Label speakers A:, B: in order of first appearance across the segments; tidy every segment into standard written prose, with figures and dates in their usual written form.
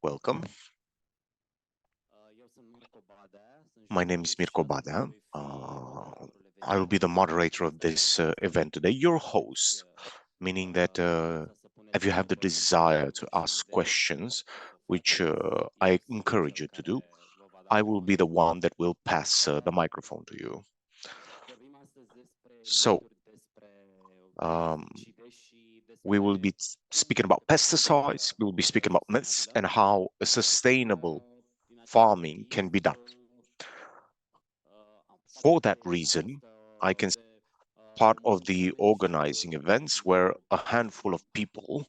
A: Welcome. My name is Mirko Badea. I will be the moderator of this event today, your host, meaning that if you have the desire to ask questions, which I encourage you to do, I will be the one that will pass the microphone to you. So, we will be speaking about pesticides, we will be speaking about myths and how a sustainable farming can be done. For that reason, I can part of the organizing events where a handful of people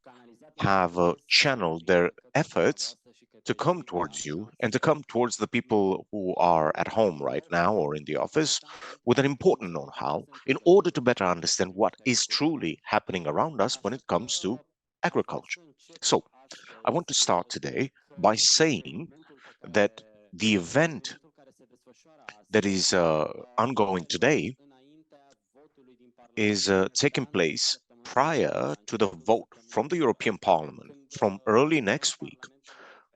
A: have channeled their efforts to come towards you and to come towards the people who are at home right now or in the office with an important know-how in order to better understand what is truly happening around us when it comes to agriculture. So I want to start today by saying that the event that is ongoing today is taking place prior to the vote from the European Parliament from early next week,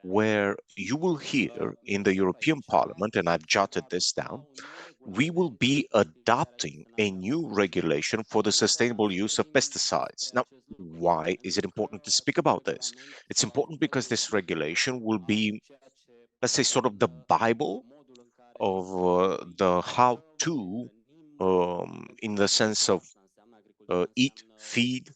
A: where you will hear in the European Parliament, and I've jotted this down, we will be adopting a new regulation for the sustainable use of pesticides. Now, why is it important to speak about this? It's important because this regulation will be, let's say, sort of the Bible of the how-to in the sense of eat, feed,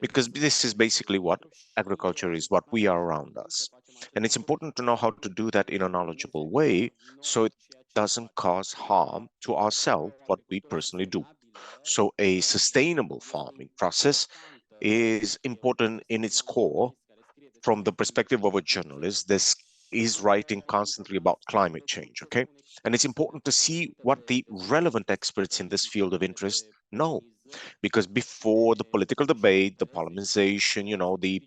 A: because this is basically what agriculture is, what we are around us. And it's important to know how to do that in a knowledgeable way so it doesn't cause harm to ourselves, what we personally do. So a sustainable farming process is important in its core from the perspective of a journalist. This is writing constantly about climate change, okay? And it's important to see what the relevant experts in this field of interest know, because before the political debate, the parliamentization, the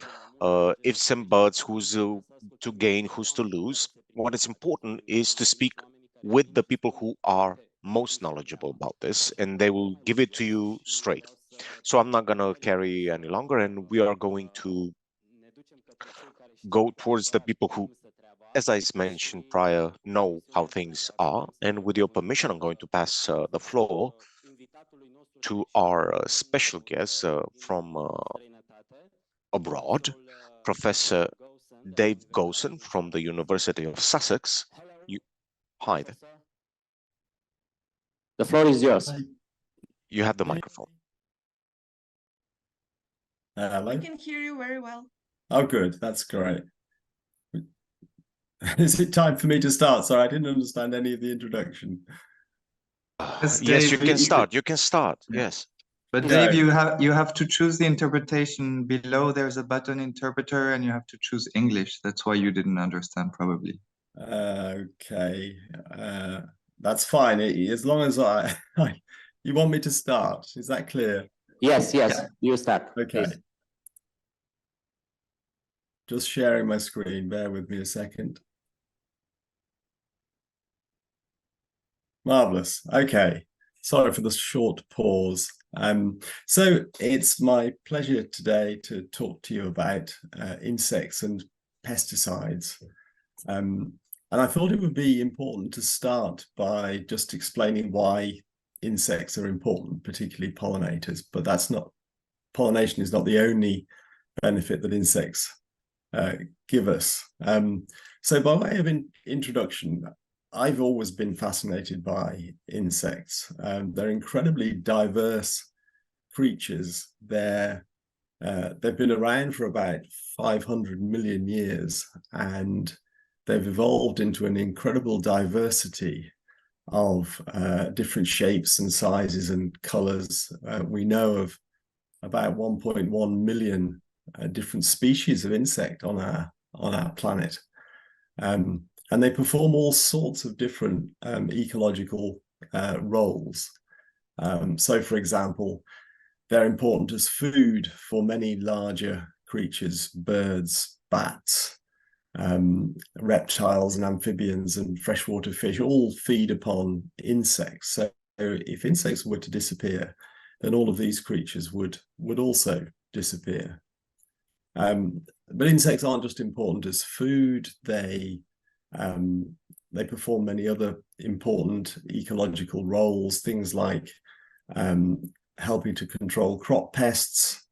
A: ifs and buts, who's to gain, who's to lose, what is important is to speak with the people who are most knowledgeable about this, and they will give it to you straight. So I'm not going to carry any longer, and we are going to go towards the people who, as I mentioned prior, know how things are. And with your permission, I'm going to pass the floor to our special guest from abroad, Professor Dave Gosen from the University of Sussex. Hi there.
B: The floor is yours.
A: You have the microphone.
C: I can hear you very well.
D: Oh, good. That's great. Is it time for me to start? Sorry, I didn't understand any of the introduction.
A: Yes, you can start. You can start. Yes.
E: But Dave, you have to choose the interpretation. Below there's a button interpreter and you have to choose English. That's why you didn't understand probably.
D: Okay. That's fine. As long as you want me to start. Is that clear?
B: Yes, you start.
D: Okay.
B: Please.
D: Just sharing my screen. Bear with me a second. Marvelous. Okay. Sorry for the short pause. So it's my pleasure today to talk to you about insects and pesticides. And I thought it would be important to start by just explaining why insects are important, particularly pollinators. But pollination is not the only benefit that insects give us. So by way of introduction, I've always been fascinated by insects. They're incredibly diverse creatures. They've been around for about 500 million years, and they've evolved into an incredible diversity of different shapes and sizes and colors. We know of about 1.1 million different species of insect on our planet. And they perform all sorts of different ecological roles. So, for example, they're important as food for many larger creatures, birds, bats, reptiles and amphibians and freshwater fish all feed upon insects. So if insects were to disappear, then all of these creatures would also disappear. But insects aren't just important as food. They perform many other important ecological roles, things like helping to control crop pests,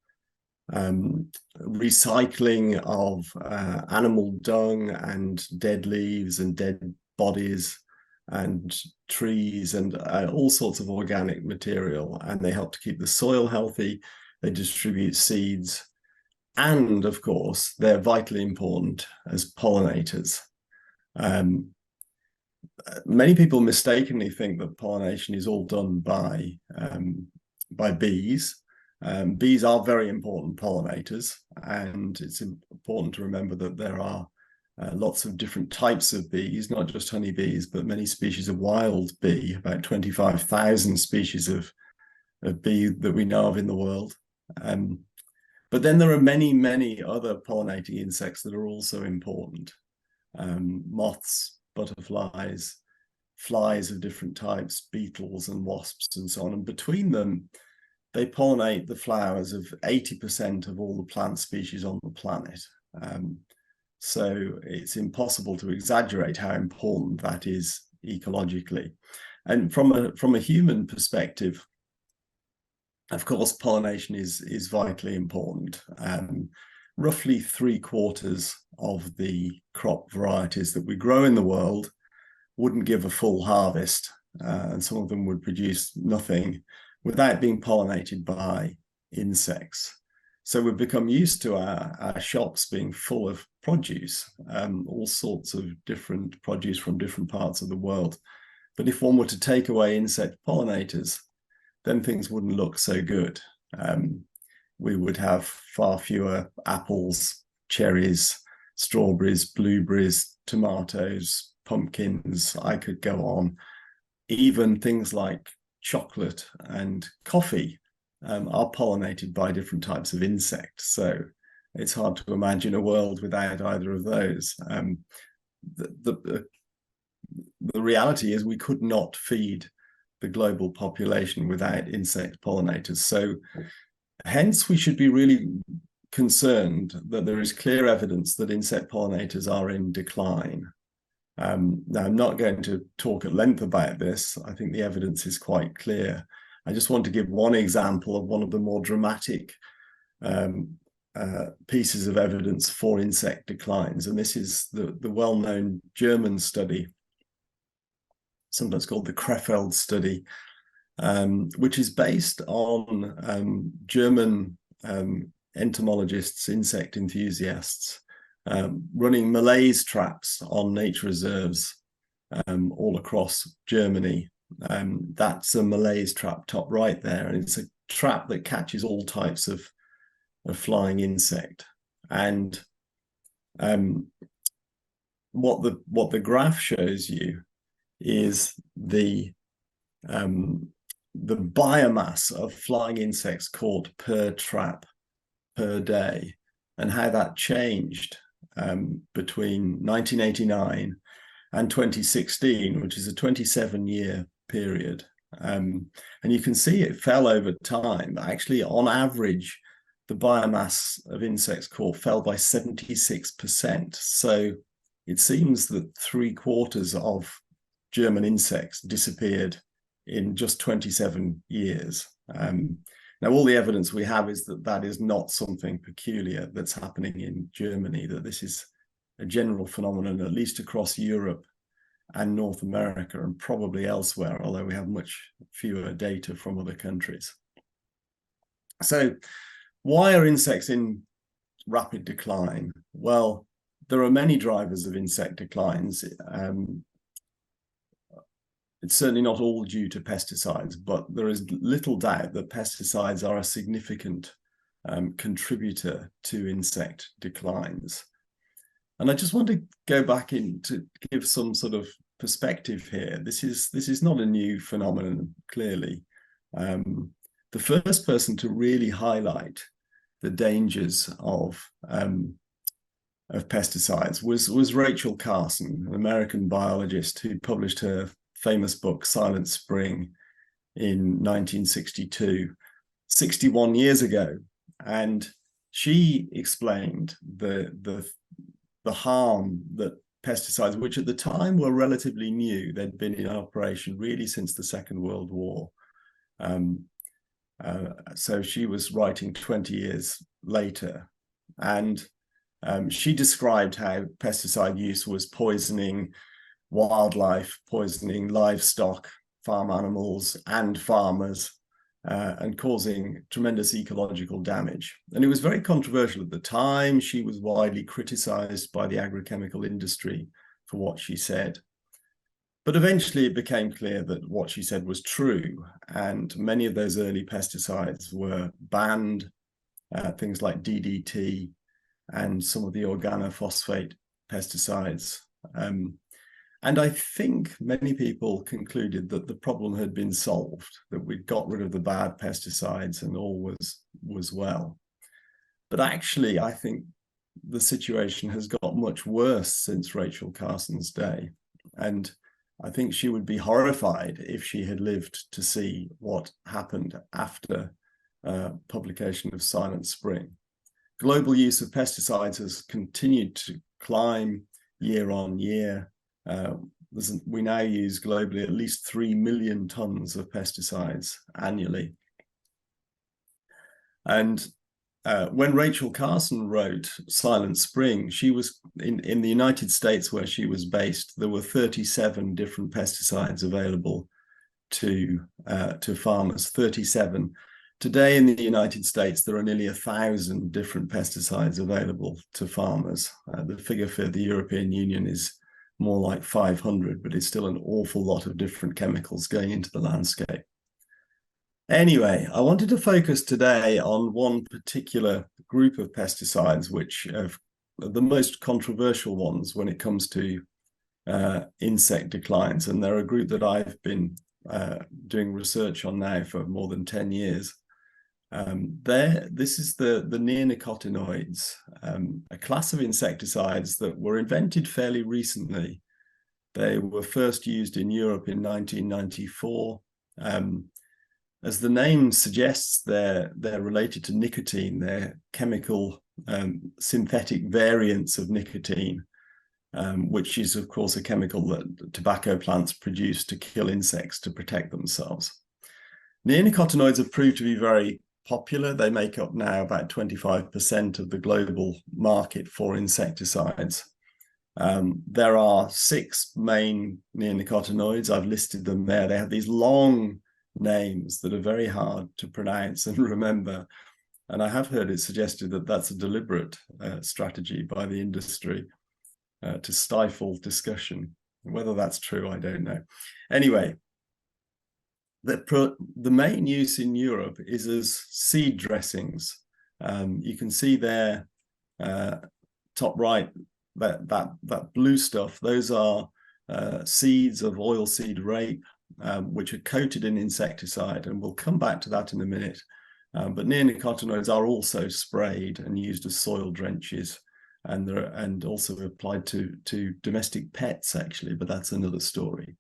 D: recycling of animal dung and dead leaves and dead bodies and trees and all sorts of organic material. And they help to keep the soil healthy. They distribute seeds. And of course, they're vitally important as pollinators. Many people mistakenly think that pollination is all done by bees. Bees are very important pollinators, and it's important to remember that there are lots of different types of bees, not just honeybees, but many species of wild bee, about 25,000 species of bee that we know of in the world. But then there are many, many other pollinating insects that are also important. Moths, butterflies, flies of different types, beetles and wasps and so on. And between them, they pollinate the flowers of 80% of all the plant species on the planet. So it's impossible to exaggerate how important that is ecologically. And from a human perspective, of course, pollination is vitally important. Roughly 3/4 of the crop varieties that we grow in the world wouldn't give a full harvest, and some of them would produce nothing without being pollinated by insects. So we've become used to our shops being full of produce, all sorts of different produce from different parts of the world. But if one were to take away insect pollinators, then things wouldn't look so good. We would have far fewer apples, cherries, strawberries, blueberries, tomatoes, pumpkins. I could go on. Even things like chocolate and coffee are pollinated by different types of insects. So it's hard to imagine a world without either of those. The reality is we could not feed the global population without insect pollinators. So hence we should be really concerned that there is clear evidence that insect pollinators are in decline. Now, I'm not going to talk at length about this. I think the evidence is quite clear. I just want to give one example of one of the more dramatic pieces of evidence for insect declines. And this is the well-known German study, sometimes called the Krefeld study, which is based on German entomologists, insect enthusiasts, running malaise traps on nature reserves all across Germany. That's a malaise trap top right there, and it's a trap that catches all types of flying insect. And what the graph shows you is the biomass of flying insects caught per trap per day, and how that changed between 1989 and 2016, which is a 27-year period. And you can see it fell over time. Actually, on average, the biomass of insects caught fell by 76%. So it seems that 3/4 of German insects disappeared in just 27 years. Now, all the evidence we have is that that is not something peculiar that's happening in Germany, that this is a general phenomenon, at least across Europe and North America, and probably elsewhere, although we have much fewer data from other countries. So why are insects in rapid decline? Well, there are many drivers of insect declines. It's certainly not all due to pesticides, but there is little doubt that pesticides are a significant contributor to insect declines. And I just want to go back in to give some sort of perspective here. This is not a new phenomenon, clearly. The first person to really highlight the dangers of pesticides was Rachel Carson, an American biologist who published her famous book, Silent Spring, in 1962, 61 years ago. And she explained the harm that pesticides, which at the time were relatively new, they'd been in operation really since the Second World War. So she was writing 20 years later, and she described how pesticide use was poisoning wildlife, poisoning livestock, farm animals and farmers, and causing tremendous ecological damage. And it was very controversial at the time. She was widely criticized by the agrochemical industry for what she said. But eventually it became clear that what she said was true, and many of those early pesticides were banned, things like DDT and some of the organophosphate pesticides. And I think many people concluded that the problem had been solved, that we'd got rid of the bad pesticides and all was well. But actually, I think the situation has got much worse since Rachel Carson's day. And I think she would be horrified if she had lived to see what happened after publication of Silent Spring. Global use of pesticides has continued to climb year on year. We now use globally at least 3 million tons of pesticides annually. And when Rachel Carson wrote Silent Spring, she was in the United States where she was based. There were 37 different pesticides available to farmers, 37. Today in the United States, there are nearly 1,000 different pesticides available to farmers. The figure for the European Union is more like 500, but it's still an awful lot of different chemicals going into the landscape. Anyway, I wanted to focus today on one particular group of pesticides, which are the most controversial ones when it comes to insect declines. And they're a group that I've been doing research on now for more than 10 years. This is the neonicotinoids, a class of insecticides that were invented fairly recently. They were first used in Europe in 1994. As the name suggests, they're related to nicotine. They're chemical synthetic variants of nicotine, which is, of course, a chemical that tobacco plants produce to kill insects to protect themselves. Neonicotinoids have proved to be very popular. They make up now about 25% of the global market for insecticides. There are 6 main neonicotinoids. I've listed them there. They have these long names that are very hard to pronounce and remember. And I have heard it suggested that that's a deliberate strategy by the industry to stifle discussion. Whether that's true, I don't know. Anyway, the main use in Europe is as seed dressings. You can see there, top right, that blue stuff. Those are seeds of oilseed rape, which are coated in insecticide, and we'll come back to that in a minute. But neonicotinoids are also sprayed and used as soil drenches, and also applied to domestic pets, actually, but that's another story.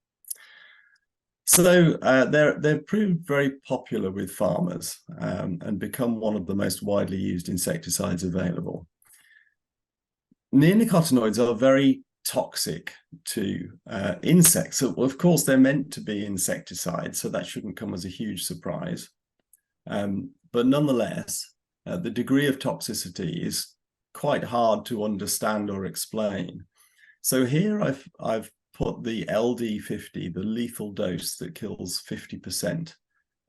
D: So they've proved very popular with farmers and become one of the most widely used insecticides available. Neonicotinoids are very toxic to insects. So, of course, they're meant to be insecticides, so that shouldn't come as a huge surprise. But nonetheless, the degree of toxicity is quite hard to understand or explain. So here I've put the LD50, the lethal dose that kills 50%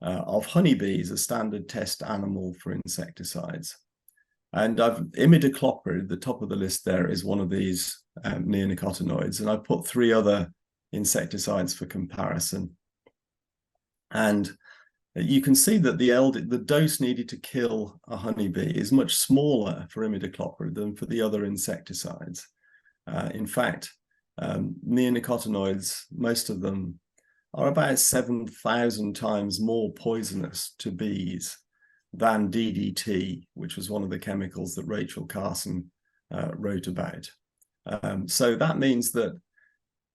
D: of honeybees, a standard test animal for insecticides. And imidacloprid, the top of the list there, is one of these neonicotinoids, and I put 3 other insecticides for comparison. And you can see that the dose needed to kill a honeybee is much smaller for imidacloprid than for the other insecticides. In fact, neonicotinoids, most of them, are about 7,000 times more poisonous to bees than DDT, which was one of the chemicals that Rachel Carson wrote about. So that means that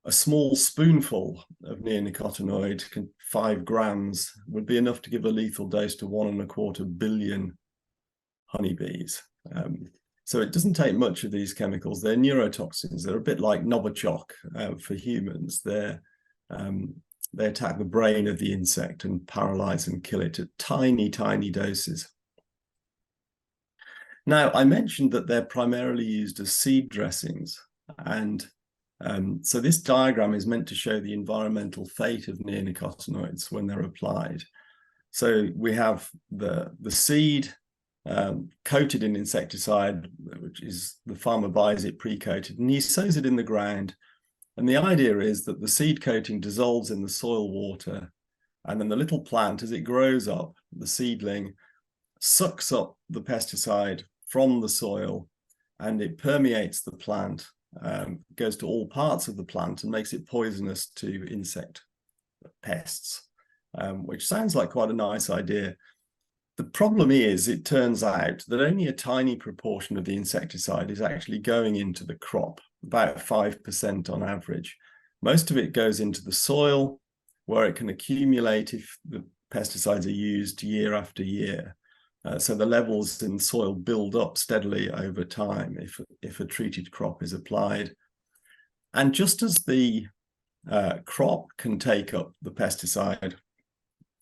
D: a small spoonful of neonicotinoid, 5 grams, would be enough to give a lethal dose to 1.25 billion honeybees. So it doesn't take much of these chemicals. They're neurotoxins. They're a bit like Novichok for humans. They attack the brain of the insect and paralyze and kill it at tiny, tiny doses. Now, I mentioned that they're primarily used as seed dressings. And so this diagram is meant to show the environmental fate of neonicotinoids when they're applied. So we have the seed coated in insecticide, which is the farmer buys it pre-coated, and he sows it in the ground. And the idea is that the seed coating dissolves in the soil water, and then the little plant, as it grows up, the seedling sucks up the pesticide from the soil, and it permeates the plant, goes to all parts of the plant and makes it poisonous to insect pests, which sounds like quite a nice idea. The problem is, it turns out that only a tiny proportion of the insecticide is actually going into the crop, about 5% on average. Most of it goes into the soil, where it can accumulate if the pesticides are used year after year. So the levels in soil build up steadily over time if a treated crop is applied. And just as the crop can take up the pesticide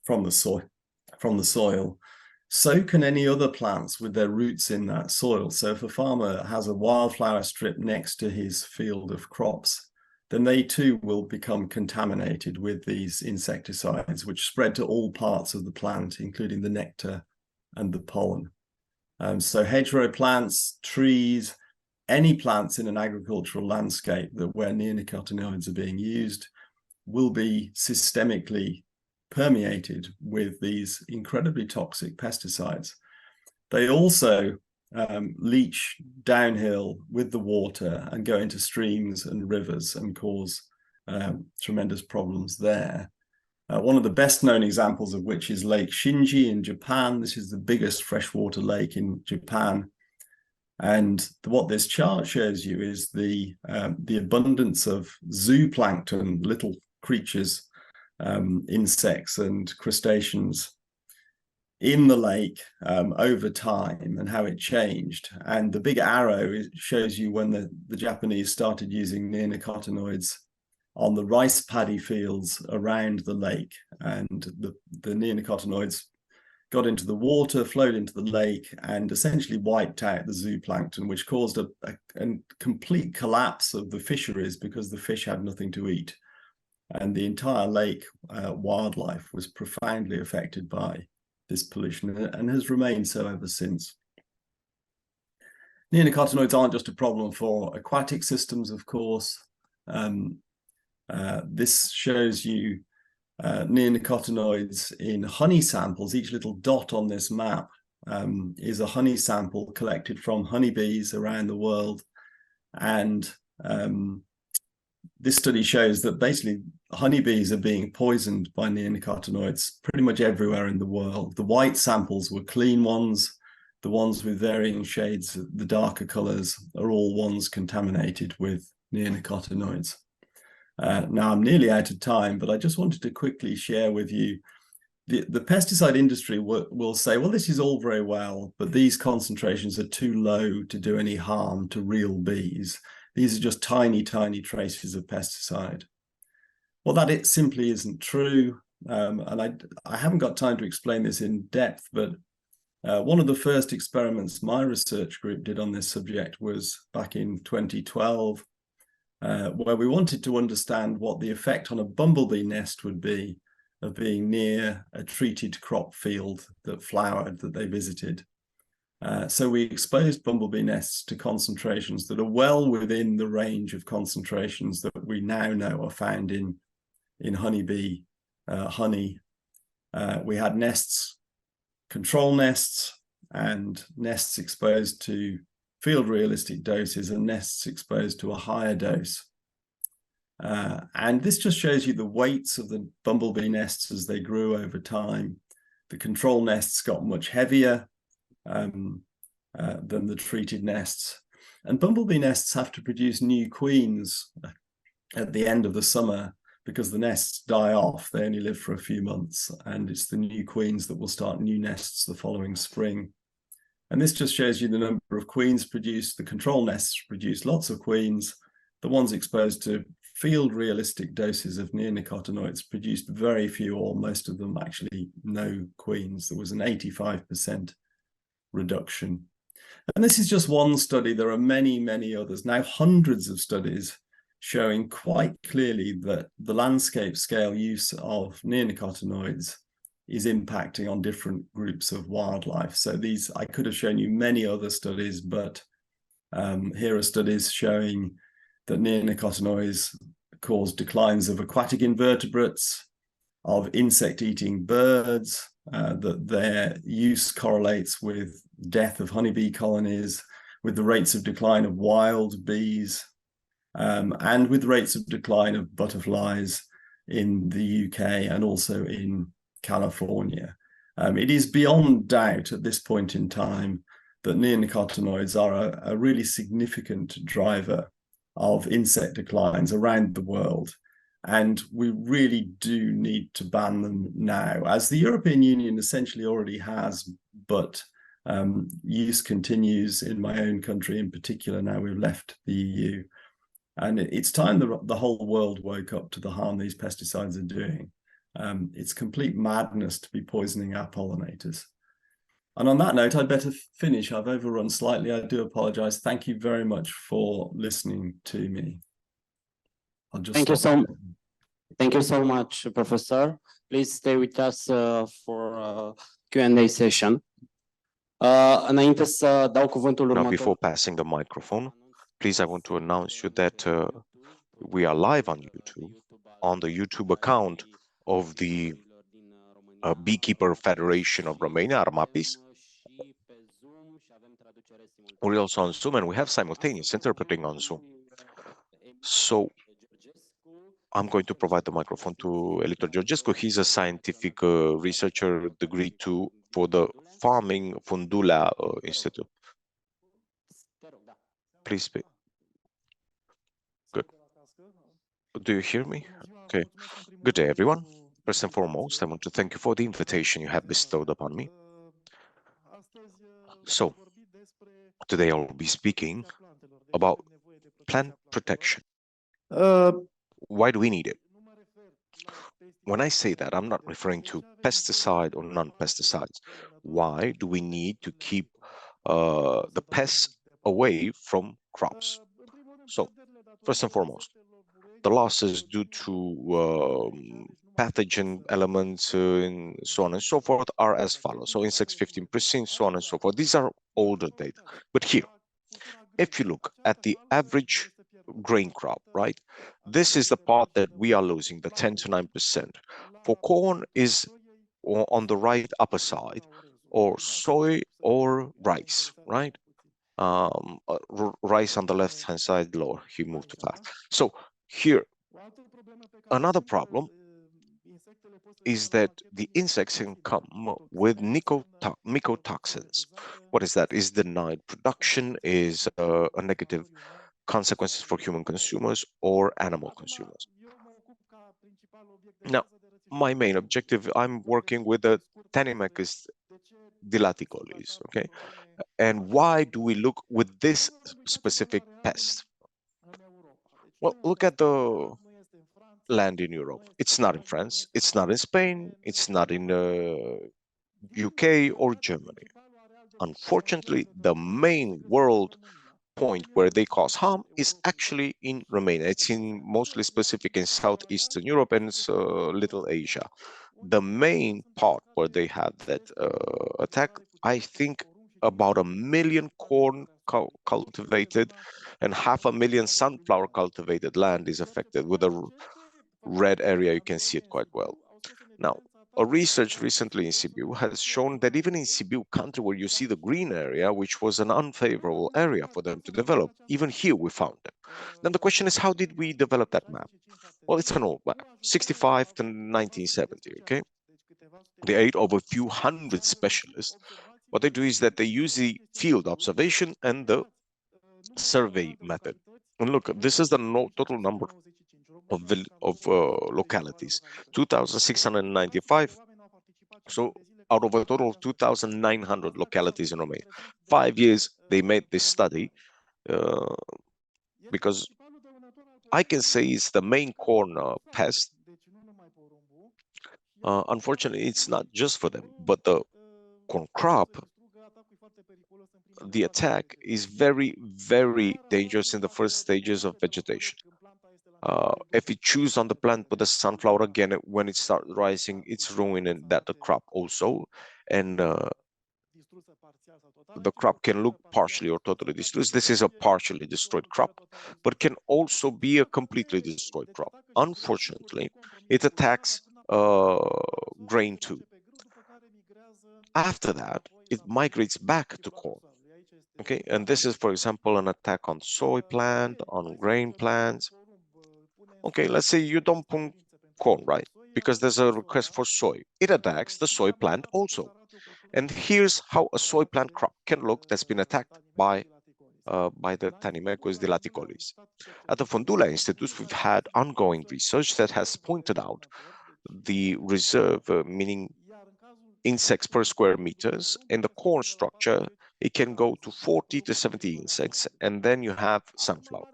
D: from the soil, so can any other plants with their roots in that soil. So if a farmer has a wildflower strip next to his field of crops, then they too will become contaminated with these insecticides, which spread to all parts of the plant, including the nectar and the pollen. So hedgerow plants, trees, any plants in an agricultural landscape where neonicotinoids are being used will be systemically permeated with these incredibly toxic pesticides. They also leach downhill with the water and go into streams and rivers and cause tremendous problems there. One of the best known examples of which is Lake Shinji in Japan. This is the biggest freshwater lake in Japan. And what this chart shows you is the abundance of zooplankton, little creatures, insects and crustaceans in the lake over time and how it changed. And the big arrow shows you when the Japanese started using neonicotinoids on the rice paddy fields around the lake, and the neonicotinoids got into the water, flowed into the lake, and essentially wiped out the zooplankton, which caused a complete collapse of the fisheries because the fish had nothing to eat. And the entire lake wildlife was profoundly affected by this pollution and has remained so ever since. Neonicotinoids aren't just a problem for aquatic systems, of course. This shows you neonicotinoids in honey samples. Each little dot on this map is a honey sample collected from honeybees around the world. And this study shows that basically honeybees are being poisoned by neonicotinoids pretty much everywhere in the world. The white samples were clean ones. The ones with varying shades, the darker colors, are all ones contaminated with neonicotinoids. Now I'm nearly out of time, but I just wanted to quickly share with you, the pesticide industry will say, well, this is all very well, but these concentrations are too low to do any harm to real bees. These are just tiny, tiny traces of pesticide. Well, it simply isn't true. And I haven't got time to explain this in depth, but one of the first experiments my research group did on this subject was back in 2012, where we wanted to understand what the effect on a bumblebee nest would be of being near a treated crop field that flowered that they visited. So we exposed bumblebee nests to concentrations that are well within the range of concentrations that we now know are found in honeybee honey. We had nests, control nests, and nests exposed to field realistic doses and nests exposed to a higher dose. And this just shows you the weights of the bumblebee nests as they grew over time. The control nests got much heavier than the treated nests. And bumblebee nests have to produce new queens at the end of the summer because the nests die off. They only live for a few months, and it's the new queens that will start new nests the following spring. And this just shows you the number of queens produced. The control nests produce lots of queens. The ones exposed to field realistic doses of neonicotinoids produced very few, or most of them actually no queens. There was an 85% reduction. And this is just one study. There are many, many others, now hundreds of studies showing quite clearly that the landscape scale use of neonicotinoids is impacting on different groups of wildlife. So these, I could have shown you many other studies, but here are studies showing that neonicotinoids cause declines of aquatic invertebrates, of insect-eating birds, that their use correlates with death of honeybee colonies, with the rates of decline of wild bees, and with rates of decline of butterflies in the UK and also in California. It is beyond doubt at this point in time that neonicotinoids are a really significant driver of insect declines around the world. And we really do need to ban them now, as the European Union essentially already has, but use continues in my own country in particular. Now we've left the EU. And it's time the whole world woke up to the harm these pesticides are doing. It's complete madness to be poisoning our pollinators. And on that note, I'd better finish. I've overrun slightly. I do apologize. Thank you very much for listening to me. I'll just
B: Thank you so much, Professor. Please stay with us for Q&A session. Înainte să dau cuvântul
A: Now,
B: următor.
A: before passing the microphone, please, I want to announce you that we are live on YouTube, on the YouTube account of the Beekeeper Federation of Romania, ROMAPIS. We're also on Zoom, and we have simultaneous interpreting on Zoom. So I'm going to provide the microphone to Elitor Georgescu. He's a scientific researcher, degree 2 for the Farming Fundulea Institute. Please speak. Good. Do you hear me? Okay. Good day, everyone. First and foremost, I want to thank you for the invitation you have bestowed upon me. So, today I will be speaking about plant protection. Why do we need it? When I say that, I'm not referring to pesticide or non-pesticides. Why do we need to keep the pests away from crops? So, first and foremost, the losses due to pathogen elements and so on and so forth are as follows. So insects 15%, so on and so forth. These are older data. But here, if you look at the average grain crop, right, this is the part that we are losing, the 10 to 9%. For corn is on the right upper side, or soy or rice, right? Rice on the left-hand side lower. He moved too fast. So here, another problem is that the insects can come with mycotoxins. What is that? Is denied production, is a negative consequences for human consumers or animal consumers. Now, my main objective, I'm working with the Tanimachus dilaticolis, okay? And why do we look with this specific pest? Well, look at the land in Europe. It's not in France, it's not in Spain, it's not in UK or Germany. Unfortunately, the main world point where they cause harm is actually in Romania. It's in mostly specific in Southeastern Europe and Little Asia. The main part where they have that attack, I think about 1 million corn cultivated and 500,000 sunflower cultivated land is affected. With a red area, you can see it quite well. Now, a research recently in Sibiu has shown that even in Sibiu country, where you see the green area, which was an unfavorable area for them to develop, even here we found it. Then the question is, how did we develop that map? Well, it's an old map, 65 to 1970, okay? The aid of a few hundred specialists. What they do is that they use the field observation and the survey method. And look, this is the total number of localities, 2,695. So out of a total of 2,900 localities in Romania. 5 years they made this study because I can say it's the main corn pest. Unfortunately, it's not just for them, but the corn crop, the attack is very, very dangerous in the first stages of vegetation. If it chews on the plant with the sunflower again, when it starts rising, it's ruining that the crop also, and the crop can look partially or totally destroyed. This is a partially destroyed crop, but can also be a completely destroyed crop. Unfortunately, it attacks grain too. After that, it migrates back to corn. Okay, and this is, for example, an attack on soy plant, on grain plants. Okay, let's say you don't put corn, right? Because there's a request for soy. It attacks the soy plant also. And here's how a soy plant crop can look that's been attacked by the Tanimecus dilaticolis. At the Fondula Institute, we've had ongoing research that has pointed out the reserve, meaning insects per square meters. In the corn structure, it can go to 40 to 70 insects, and then you have sunflower.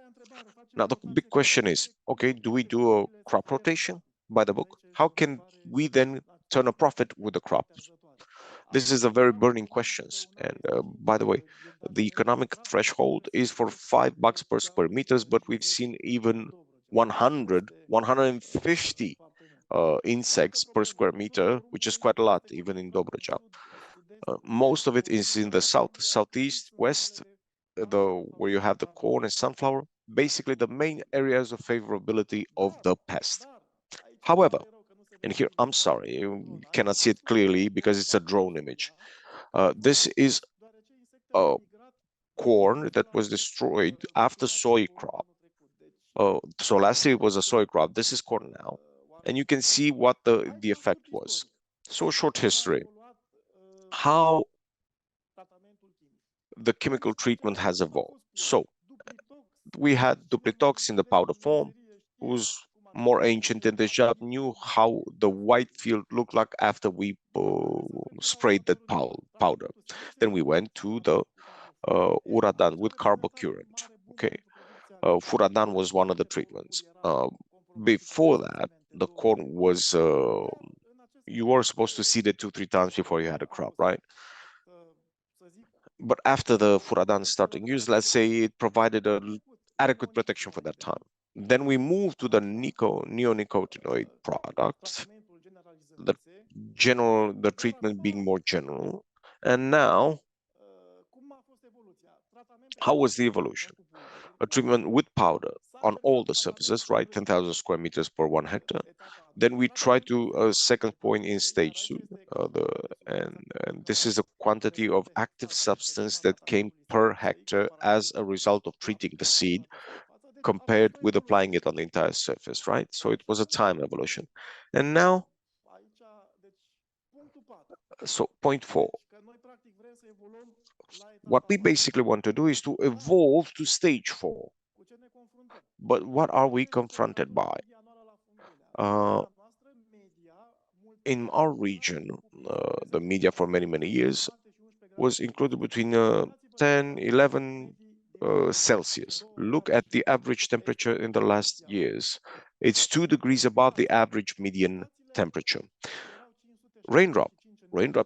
A: Now, the big question is, okay, do we do a crop rotation by the book? How can we then turn a profit with the crops? This is a very burning question. And by the way, the economic threshold is for $5 per square meters, but we've seen even 100, 150 insects per square meter, which is quite a lot, even in Dobruja. Most of it is in the south, southeast, west, where you have the corn and sunflower, basically the main areas of favorability of the pest. However, and here, I'm sorry, you cannot see it clearly because it's a drone image. This is a corn that was destroyed after soy crop. So last year it was a soy crop. This is corn now. And you can see what the effect was. So short history. How the chemical treatment has evolved. So we had Duplitox in the powder form, who's more ancient, and the job knew how the white field looked like after we sprayed that powder. Then we went to the Uradan with carbocurant. Okay, Furadan was one of the treatments. Before that, the corn was you were supposed to seed it 2-3 times before you had a crop, right? But after the Furadan starting use, let's say it provided an adequate protection for that time. Then we moved to the neonicotinoid products, the treatment being more general. And now, how was the evolution? A treatment with powder on all the surfaces, right? 10,000 square meters per 1 hectare. Then we try to second point in stage 2, and this is the quantity of active substance that came per hectare as a result of treating the seed compared with applying it on the entire surface, right? So it was a time evolution. And now, so point 4. What we basically want to do is to evolve to stage 4. But what are we confronted by? In our region, the media for many, many years was included between 10, 11 Celsius. Look at the average temperature in the last years. It's 2 degrees above the average median temperature. Raindrop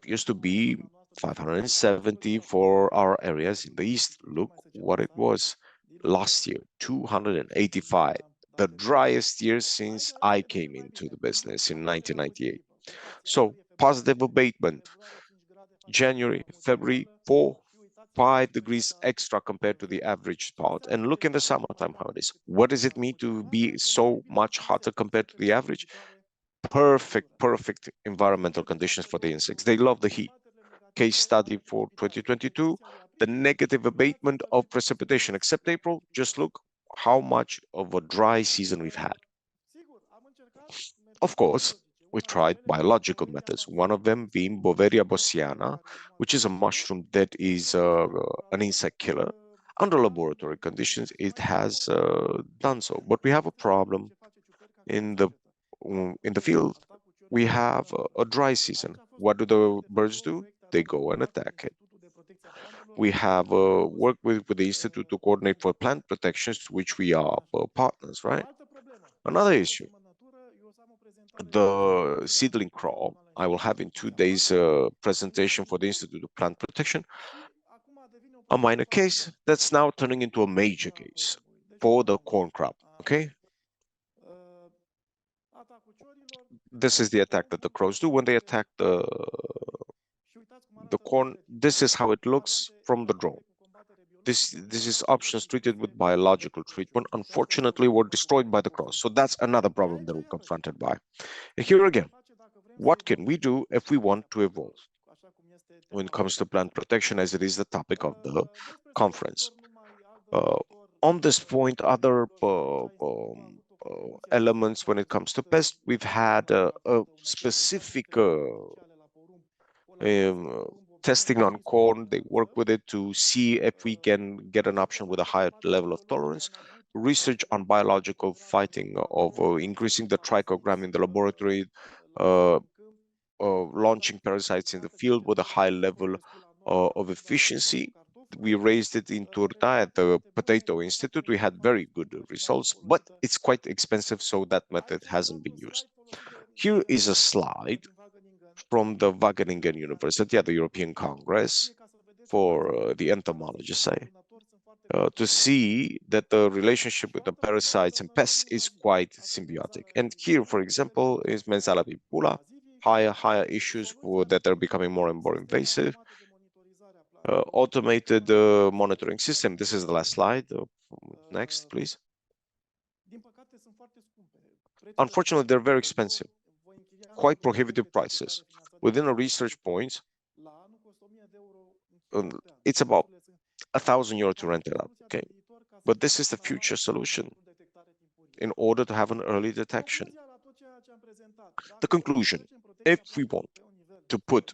A: used to be 570 for our areas in the east. Look what it was last year, 285, the driest year since I came into the business in 1998. So positive abatement, January, February, 4-5 degrees extra compared to the average spot. And look in the summertime how it is. What does it mean to be so much hotter compared to the average? Perfect environmental conditions for the insects. They love the heat. Case study for 2022, the negative abatement of precipitation, except April. Just look how much of a dry season we've had. Of course, we tried biological methods, one of them being Boveria bossiana, which is a mushroom that is an insect killer. Under laboratory conditions, it has done so, but we have a problem in the field. we have a dry season. What do the birds do? They go and attack it. We have worked with the Institute to coordinate for plant protections, to which we are partners, right? Another issue, the seedling crop. I will have in 2 days a presentation for the Institute of Plant Protection. A minor case that's now turning into a major case for the corn crop, okay? This is the attack that the crows do when they attack the corn. This is how it looks from the drone. This is options treated with biological treatment. Unfortunately, were destroyed by the crows. So that's another problem that we're confronted by. And here again, what can we do if we want to evolve when it comes to plant protection, as it is the topic of the conference? On this point, other elements when it comes to pests, we've had a specific testing on corn. They work with it to see if we can get an option with a higher level of tolerance. Research on biological fighting of increasing the trichogram in the laboratory, launching parasites in the field with a high level of efficiency. We raised it in Turta at the Potato Institute. We had very good results, but it's quite expensive, so that method hasn't been used. Here is a slide from the Wageningen University at the European Congress for the entomologists, to see that the relationship with the parasites and pests is quite symbiotic. And here, for example, is Mensala vipula, higher issues that are becoming more and more invasive. Automated monitoring system. This is the last slide. Next, please. Unfortunately, they're very expensive, quite prohibitive prices. Within a research point, it's about €1,000 to rent it out, okay? But this is the future solution in order to have an early detection. The conclusion, if we want to put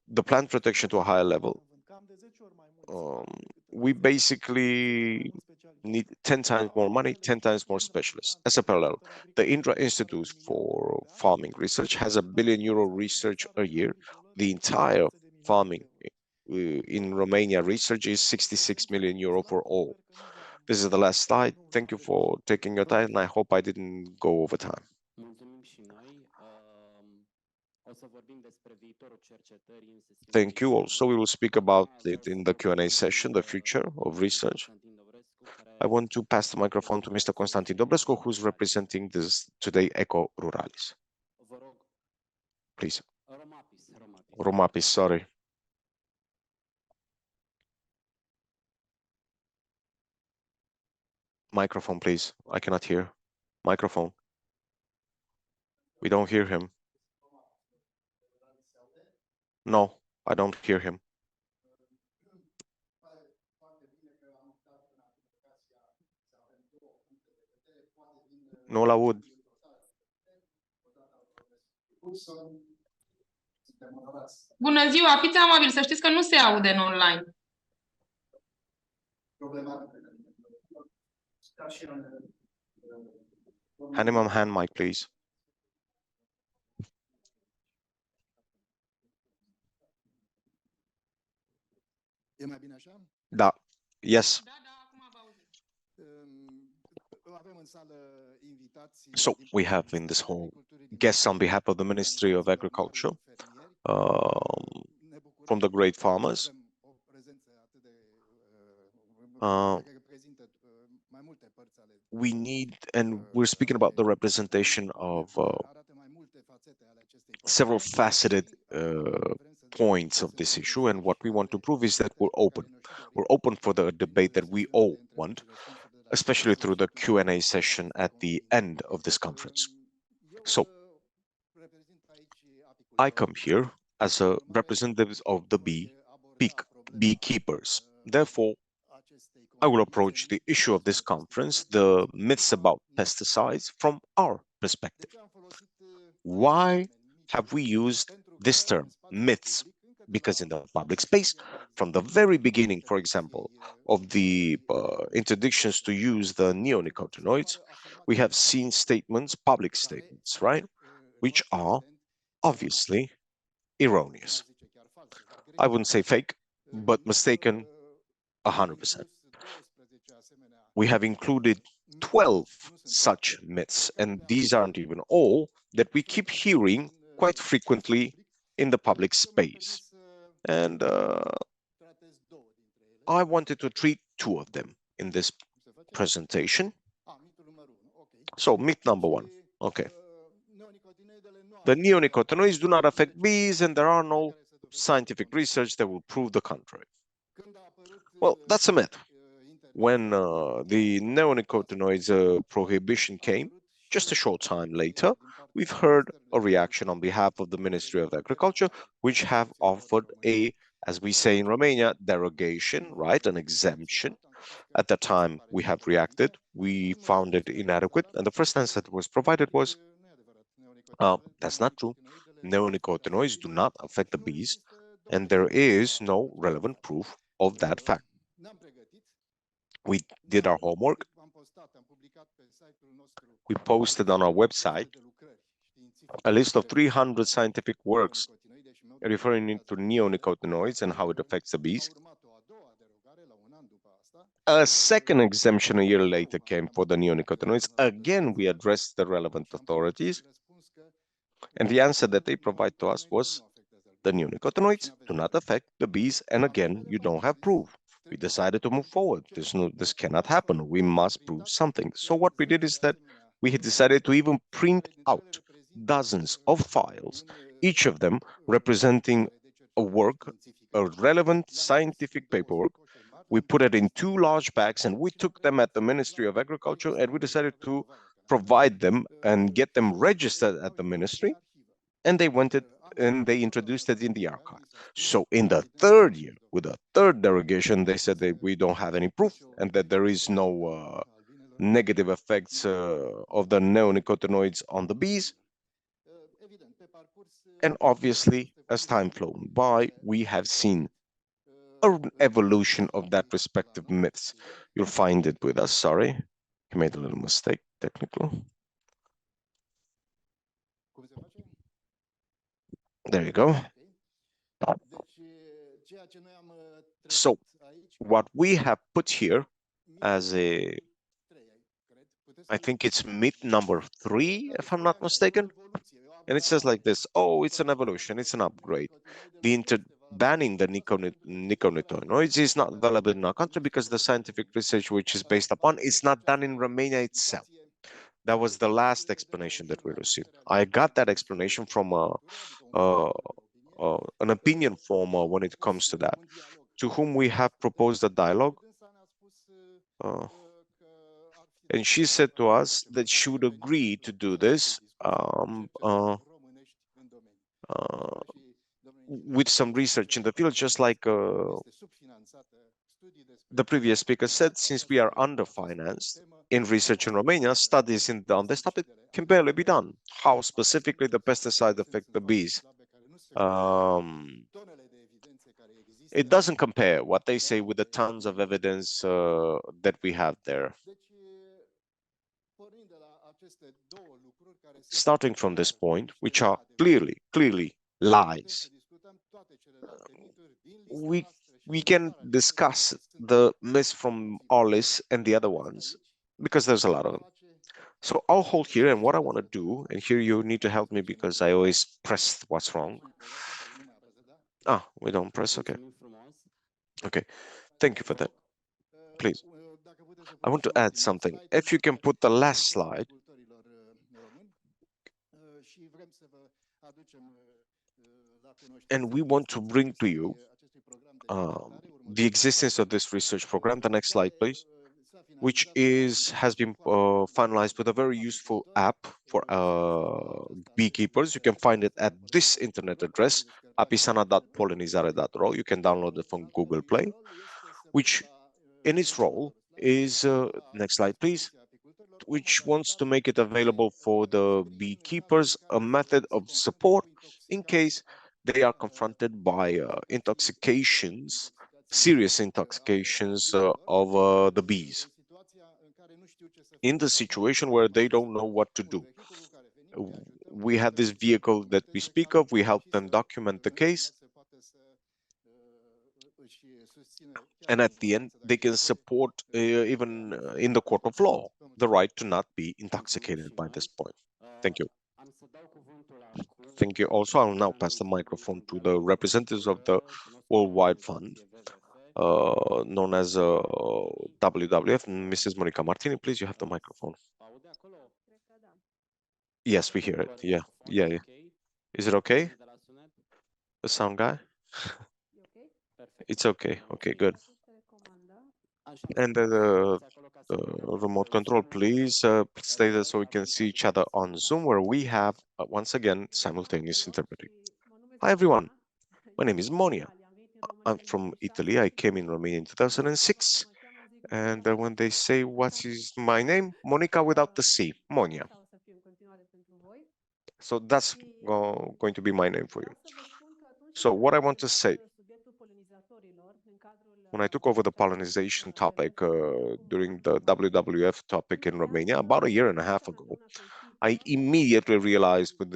A: the plant protection to a higher level, we basically need 10 times more money, 10 times more specialists. As a parallel, the Indra Institute for Farming Research has €1 billion research a year. The entire farming in Romania research is €66 million for all. This is the last slide. Thank you for taking your time, and I hope I didn't go over time. Thank you. Also, we will speak about it in the Q&A session, the future of research. I want to pass the microphone to Mr. Constantin Dobrescu, who's representing this today, Ruralis. Please. Romapis, sorry. Microphone, please. I cannot hear. Microphone. We don't hear him. No, I don't hear him. Nu-l aud.
C: Bună ziua, fiți amabil, să știți că nu se aude în online.
A: Hand him a hand mic, please. Da. Yes. So we have in this hall guests on behalf of the Ministry of Agriculture, from the great farmers. We need, and we're speaking about the representation of several faceted points of this issue, and what we want to prove is that we're open. We're open for the debate that we all want, especially through the Q&A session at the end of this conference. So, I come here as a representative of the beekeepers. Therefore, I will approach the issue of this conference, the myths about pesticides, from our perspective. Why have we used this term, myths? Because in the public space, from the very beginning, for example, of the interdictions to use the neonicotinoids, we have seen statements, public statements, right? which are obviously erroneous. I wouldn't say fake, but mistaken 100%. We have included 12 such myths, and these aren't even all, that we keep hearing quite frequently in the public space. And I wanted to treat two of them in this presentation. So myth number one, okay. The neonicotinoids do not affect bees, and there are no scientific research that will prove the contrary. Well, that's a myth. When the neonicotinoids prohibition came, just a short time later, we've heard a reaction on behalf of the Ministry of Agriculture, which have offered a, as we say in Romania, derogation, right, an exemption. At that time, we have reacted. We found it inadequate, and the first answer that was provided was, that's not true. Neonicotinoids do not affect the bees, and there is no relevant proof of that fact. We did our homework. We posted on our website a list of 300 scientific works referring to neonicotinoids and how it affects the bees. A second exemption a year later came for the neonicotinoids. Again, we addressed the relevant authorities, and the answer that they provide to us was, the neonicotinoids do not affect the bees, and again, you don't have proof. We decided to move forward. This cannot happen. We must prove something. So what we did is that we had decided to even print out dozens of files, each of them representing a work, a relevant scientific paperwork. We put it in 2 large bags, and we took them at the Ministry of Agriculture, and we decided to provide them and get them registered at the ministry, and they went it and they introduced it in the archive. So in the third year, with a third derogation, they said that we don't have any proof and that there is no negative effects of the neonicotinoids on the bees. And obviously, as time flown by, we have seen an evolution of that respective myths. You'll find it with us, sorry. I made a little mistake, technical. There you go. So what we have put here as a, I think it's myth number 3, if I'm not mistaken. And it says like this, oh, it's an evolution, it's an upgrade. Banning the neonicotinoids is not available in our country because the scientific research which is based upon is not done in Romania itself. That was the last explanation that we received. I got that explanation from an opinion former when it comes to that, to whom we have proposed a dialogue. And she said to us that she would agree to do this with some research in the field, just like the previous speaker said, since we are underfinanced in research in Romania, studies on this topic can barely be done. How specifically the pesticides affect the bees. It doesn't compare what they say with the tons of evidence that we have there. Starting from this point, which are clearly lies, we can discuss the myths from our list and the other ones, because there's a lot of them. So I'll hold here, and what I want to do, and here you need to help me because I always press what's wrong. We don't press, okay. Okay, thank you for that. Please. I want to add something. If you can put the last slide. And we want to bring to you the existence of this research program. The next slide, please. Which has been finalized with a very useful app for beekeepers. You can find it at this internet address, apisana.polinizare.ro. You can download it from Google Play, which in its role is, next slide, please, which wants to make it available for the beekeepers, a method of support in case they are confronted by intoxications, serious intoxications of the bees, in the situation where they don't know what to do. we have this vehicle that we speak of, we help them document the case, and at the end, they can support, even in the court of law, the right to not be intoxicated by this point. Thank you. Thank you. Also, I'll now pass the microphone to the representatives of the Worldwide Fund, known as WWF. Mrs. Monica Martini, please, you have the microphone. Yes, we hear it. Yeah. Is it okay? The sound guy? It's okay. Okay, good. And the remote control, please stay there so we can see each other on Zoom, where we have, once again, simultaneous interpreting. Hi, everyone. My name is Monia. I'm from Italy. I came in Romania in 2006. And when they say, what is my name? Monica without the C, Monia. So that's going to be my name for you. So what I want to say, when I took over the pollination topic during the WWF topic in Romania about a year and a half ago, I immediately realized with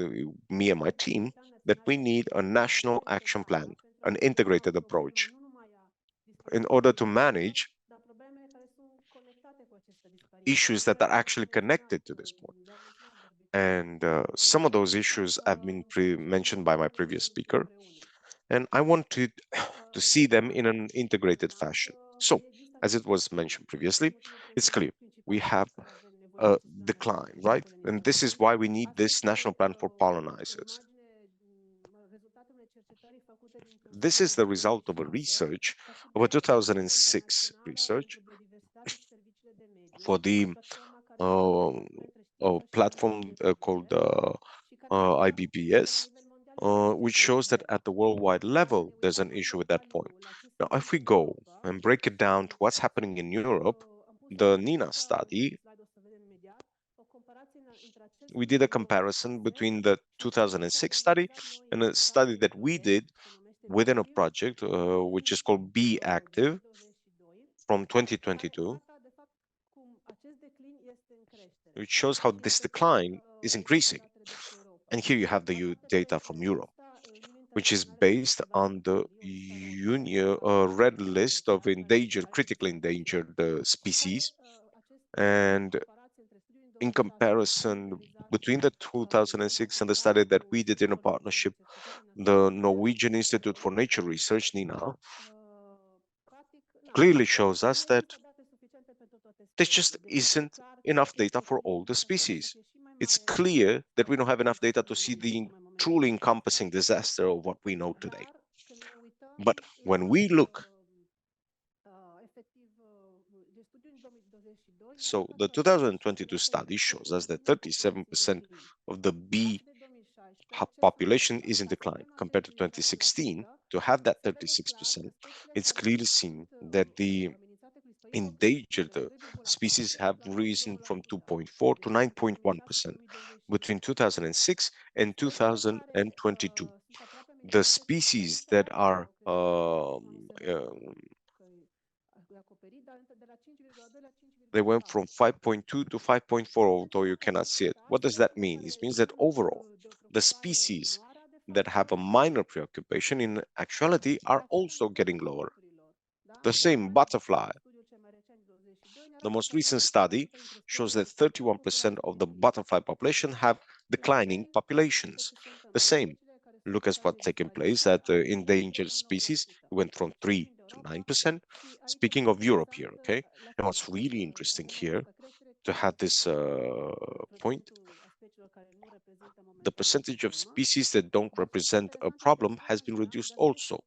A: me and my team that we need a national action plan, an integrated approach, in order to manage issues that are actually connected to this point. And some of those issues have been mentioned by my previous speaker, and I wanted to see them in an integrated fashion. So, as it was mentioned previously, it's clear we have a decline, right? And this is why we need this national plan for pollinizers. This is the result of a research, of a 2006 research for the platform called IBPS, which shows that at the worldwide level, there's an issue with that point. Now, if we go and break it down to what's happening in Europe, the NINA study, we did a comparison between the 2006 study and a study that we did within a project, which is called Be Active from 2022, which shows how this decline is increasing. And here you have the data from Europe, which is based on the red list of endangered, critically endangered species. And in comparison between the 2006 and the study that we did in a partnership, the Norwegian Institute for Nature Research, NINA, clearly shows us that there just isn't enough data for all the species. It's clear that we don't have enough data to see the truly encompassing disaster of what we know today. But when we look, so the 2022 study shows us that 37% of the bee population is in decline compared to 2016. To have that 36%, it's clearly seen that the endangered species have risen from 2.4 to 9.1% between 2006 and 2022. The species that are they went from 5.2 to 5.4, although you cannot see it. What does that mean? It means that overall, the species that have a minor preoccupation in actuality are also getting lower. The same butterfly. The most recent study shows that 31% of the butterfly population have declining populations. The same. Look at what's taking place at the endangered species. It went from 3 to 9%. Speaking of Europe here, okay? And what's really interesting here, to have this point, the percentage of species that don't represent a problem has been reduced also.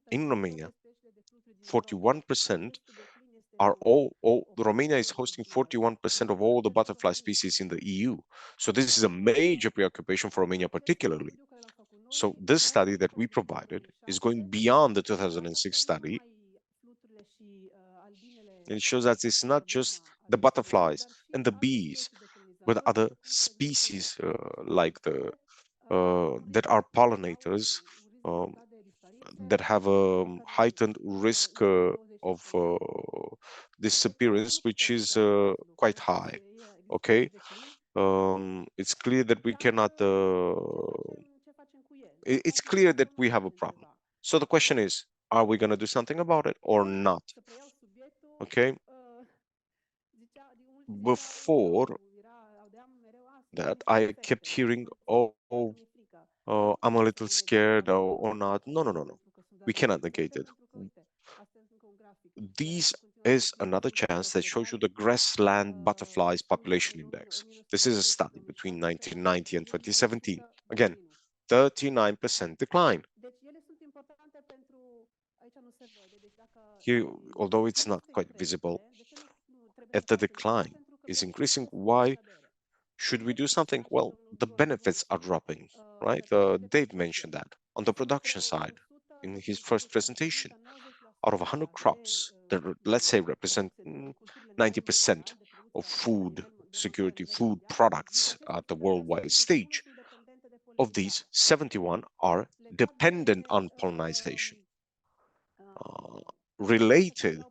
A: In Romania, 41% are Romania is hosting 41% of all the butterfly species in the EU. So this is a major preoccupation for Romania particularly. So this study that we provided is going beyond the 2006 study. And it shows that it's not just the butterflies and the bees, but other species like the that are pollinators that have a heightened risk of disappearance, which is quite high. Okay, it's clear that we cannot, it's clear that we have a problem. So the question is, are we going to do something about it or not? Okay. Before that, I kept hearing, oh, I'm a little scared or not. No. We cannot negate it. This is another chance that shows you the grassland butterflies population index. This is a study between 1990 and 2017. Again, 39% decline. Here, although it's not quite visible, if the decline is increasing, why should we do something? Well, the benefits are dropping, right? Dave mentioned that on the production side in his first presentation. Out of 100 crops that, let's say, represent 90% of food security, food products at the worldwide stage, of these, 71 are dependent on pollination, related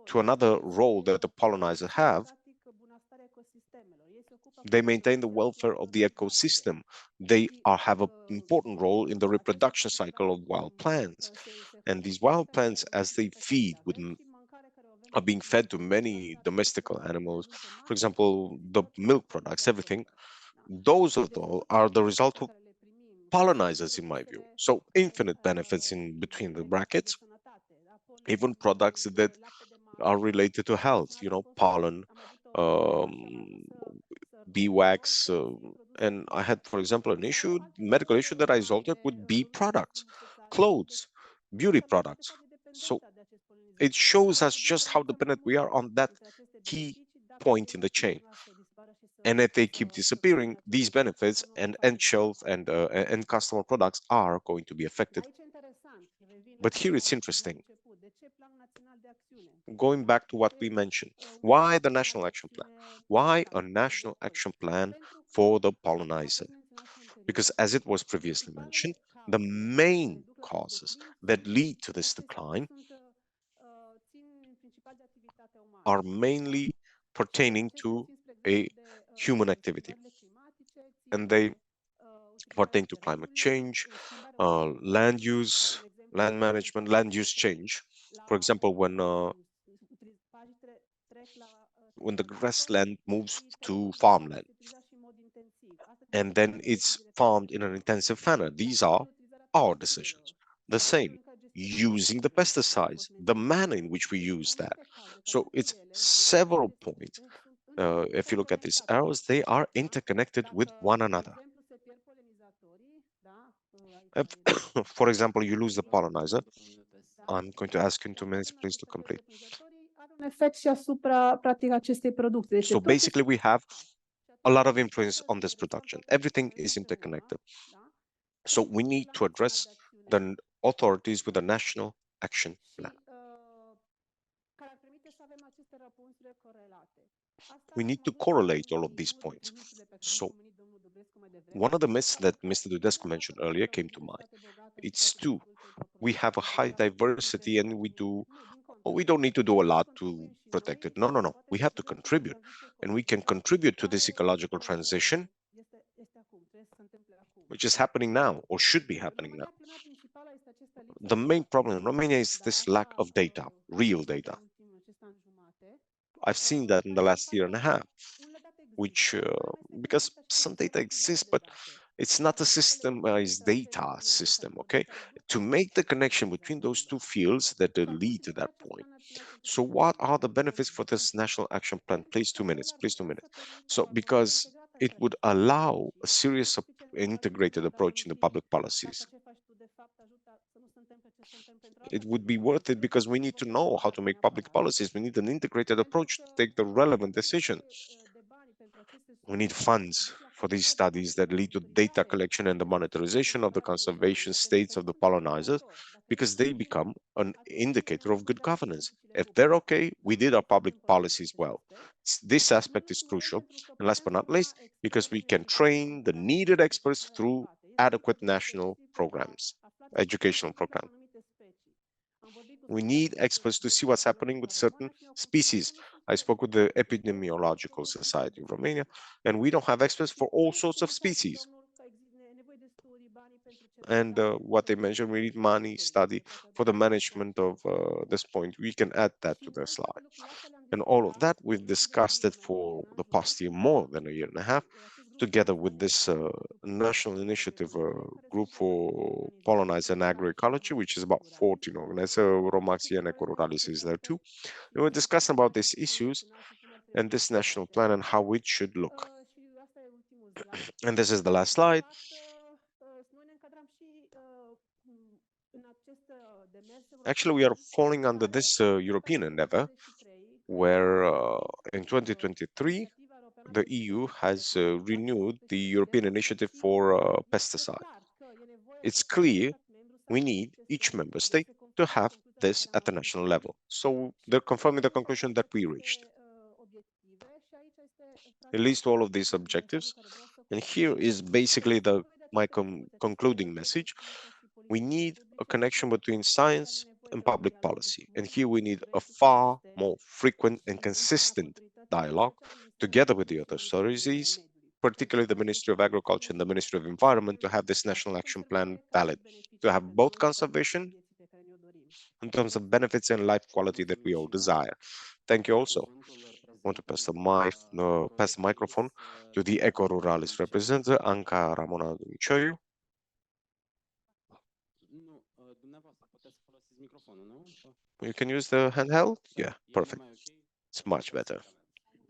A: to another role that the pollinators have. They maintain the welfare of the ecosystem. They have an important role in the reproduction cycle of wild plants. And these wild plants, as they feed, are being fed to many domestical animals. For example, the milk products, everything. Those of them are the result of pollinators, in my view. So infinite benefits in between the brackets, even products that are related to health, pollen, bee wax, and I had, for example, medical issue that I resolved it with bee products, clothes, beauty products. So it shows us just how dependent we are on that key point in the chain. And if they keep disappearing, these benefits and end shelf and end customer products are going to be affected. But here it's interesting. Going back to what we mentioned, why the National Action Plan? Why a National Action Plan for the pollinizer? Because as it was previously mentioned, the main causes that lead to this decline are mainly pertaining to a human activity. And they pertain to climate change, land use, land management, land use change. For example, when the grassland moves to farmland, and then it's farmed in an intensive manner. These are our decisions. The same, using the pesticides, the manner in which we use that. So it's several points. If you look at these arrows, they are interconnected with one another. If, for example, you lose the pollinizer, I'm going to ask you in 2 minutes, please, to complete. So basically, we have a lot of influence on this production. Everything is interconnected. So we need to address the authorities with a national action plan. We need to correlate all of these points. So one of the myths that Mr. Dudescu mentioned earlier came to mind. It's two. We have a high diversity and we don't need to do a lot to protect it. No. We have to contribute, and we can contribute to this ecological transition, which is happening now or should be happening now. The main problem in Romania is this lack of data, real data. I've seen that in the last year and a half, which, because some data exists, but it's not a systemized data system, okay? To make the connection between those two fields that lead to that point. So what are the benefits for this National Action Plan? Please, 2 minutes, please, 2 minutes. So because it would allow a serious integrated approach in the public policies. It would be worth it because we need to know how to make public policies. We need an integrated approach to take the relevant decisions. We need funds for these studies that lead to data collection and the monetization of the conservation states of the pollinators, because they become an indicator of good governance. If they're okay, we did our public policies well. This aspect is crucial. And last but not least, because we can train the needed experts through adequate national programs, educational programs. We need experts to see what's happening with certain species. I spoke with the Epidemiological Society of Romania, and we don't have experts for all sorts of species. And what they mentioned, we need money, study for the management of this point. We can add that to the slide. And all of that, we've discussed it for the past year, more than a year and a half, together with this national initiative group for pollinized and agroecology, which is about 14 organizations. Romania and Ruralis is there too. And we're discussing about these issues and this national plan and how it should look. And this is the last slide. Actually, we are falling under this European endeavor, where in 2023, the EU has renewed the European Initiative for Pesticides. It's clear we need each member state to have this at the national level. So they're confirming the conclusion that we reached. It leads to all of these objectives. And here is basically my concluding message. We need a connection between science and public policy. And here we need a far more frequent and consistent dialogue together with the other authorities, particularly the Ministry of Agriculture and the Ministry of Environment, to have this national action plan valid, to have both conservation in terms of benefits and life quality that we all desire. Thank you also. I want to pass the microphone to the Ruralis representative, Anca Ramona Dumicioiu. You can use the handheld? Yeah, perfect. It's much better.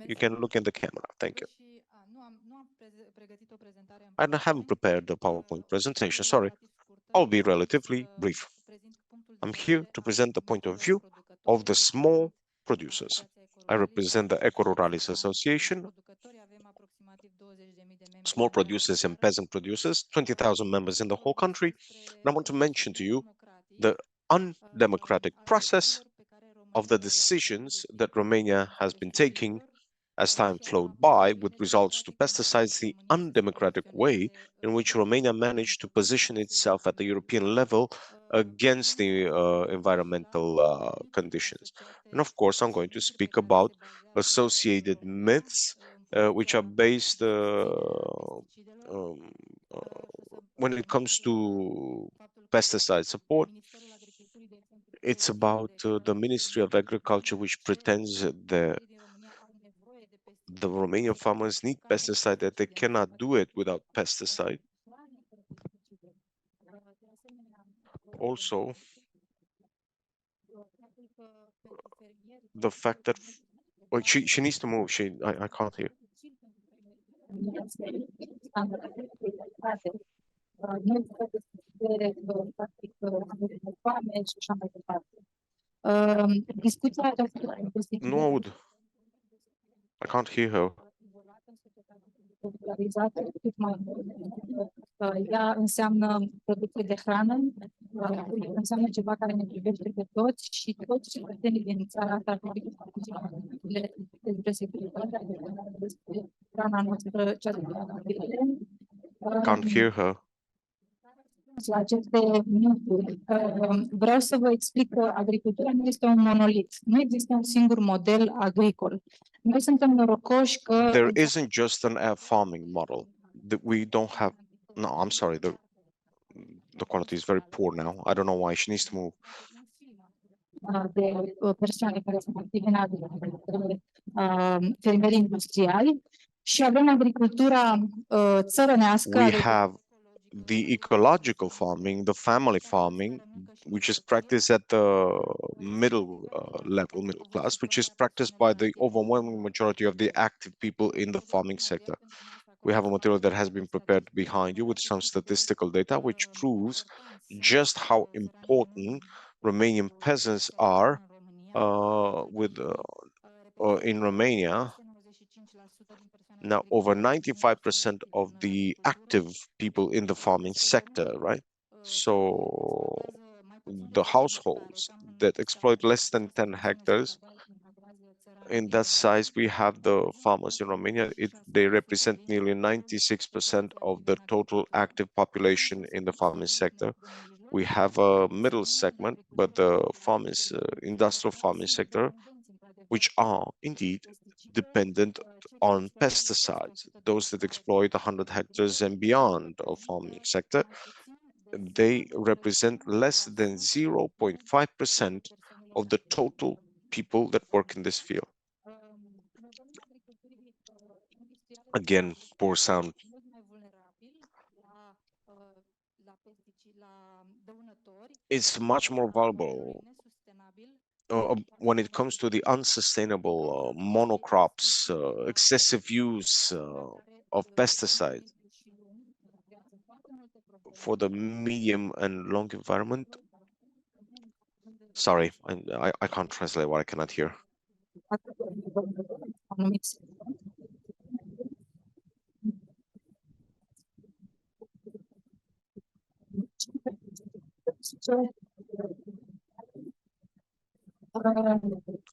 A: You can look in the camera. Thank you. I haven't prepared the PowerPoint presentation, sorry. I'll be relatively brief. I'm here to present the point of view of the small producers. I represent the Ruralis Association, small producers and peasant producers, 20,000 members in the whole country. And I want to mention to you the undemocratic process of the decisions that Romania has been taking as time flowed by with results to pesticides, the undemocratic way in which Romania managed to position itself at the European level against the environmental conditions. And of course, I'm going to speak about associated myths, which are based when it comes to pesticide support. It's about the Ministry of Agriculture, which pretends that the Romanian farmers need pesticide, that they cannot do it without pesticide. Also, the fact that she needs to move. I can't hear. Nu aud. I can't hear her.
F: Ea înseamnă producție de hrană, înseamnă ceva care ne privește pe toți și toți cetățenii din țara asta ar trebui despre securitatea, despre hrana noastră, cea de
A: Can't hear her.
F: La aceste minuturi. Vreau să vă explic că agricultura nu este un monolit. Nu există un singur model agricol. Noi suntem norocoși că...
A: There isn't just an farming model. We don't have... No, I'm sorry. The quality is very poor now. I don't know why. She needs to move.
F: De persoane care sunt active în agricultură, fermieri industriali și avem agricultura țărănească.
A: We have the ecological farming, the family farming, which is practiced at the middle class, which is practiced by the overwhelming majority of the active people in the farming sector. We have a material that has been prepared behind you with some statistical data, which proves just how important Romanian peasants are in Romania. Now, over 95% of the active people in the farming sector, right? So the households that exploit less than 10 hectares, in that size, we have the farmers in Romania. They represent nearly 96% of the total active population in the farming sector. We have a middle segment, but the industrial farming sector, which are indeed dependent on pesticides. Those that exploit 100 hectares and beyond of farming sector, they represent less than 0.5% of the total people that work in this field. Again, poor sound. It's much more vulnerable when it comes to the unsustainable monocrops, excessive use of pesticides for the medium and long environment. Sorry, I can't translate what I cannot hear.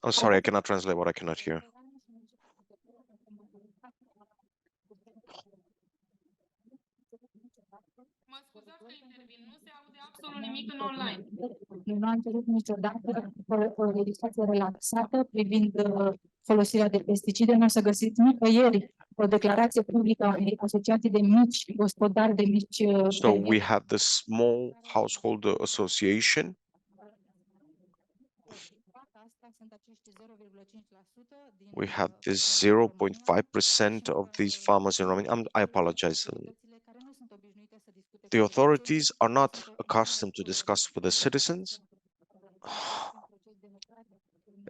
A: I'm sorry, I cannot translate what I cannot hear.
C: Mă scuzați că intervin, nu se aude absolut nimic în online.
F: Nu am cerut niciodată o legislație relaxată privind folosirea de pesticide. Nu o să găsiți nicăieri o declarație publică a unei asociații de mici gospodari, de mici.
A: So we have the Small Household Association. We have this 0.5% of these farmers in Romania. I apologize. The authorities are not accustomed to discuss with the citizens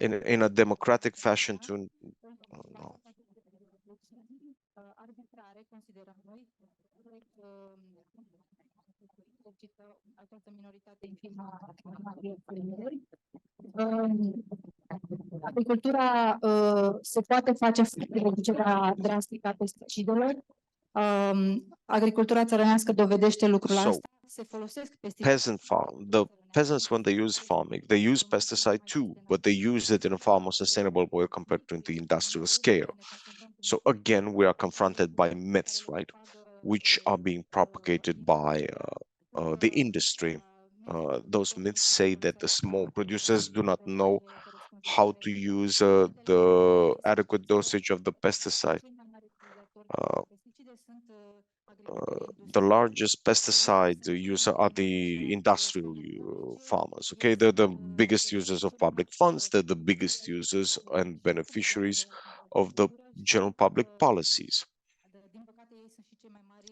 A: in a democratic fashion to no.
F: Agricultura se poate face fără reducerea drastică a pesticidelor. Agricultura țărănească dovedește lucrul ăsta. Se folosesc
A: pesticide. The peasants, when they use farming, they use pesticide too, but they use it in a far more sustainable way compared to the industrial scale. So again, we are confronted by myths, right, which are being propagated by the industry. Those myths say that the small producers do not know how to use the adequate dosage of the pesticide. The largest pesticide user are the industrial farmers. Okay, they're the biggest users of public funds. They're the biggest users and beneficiaries of the general public policies.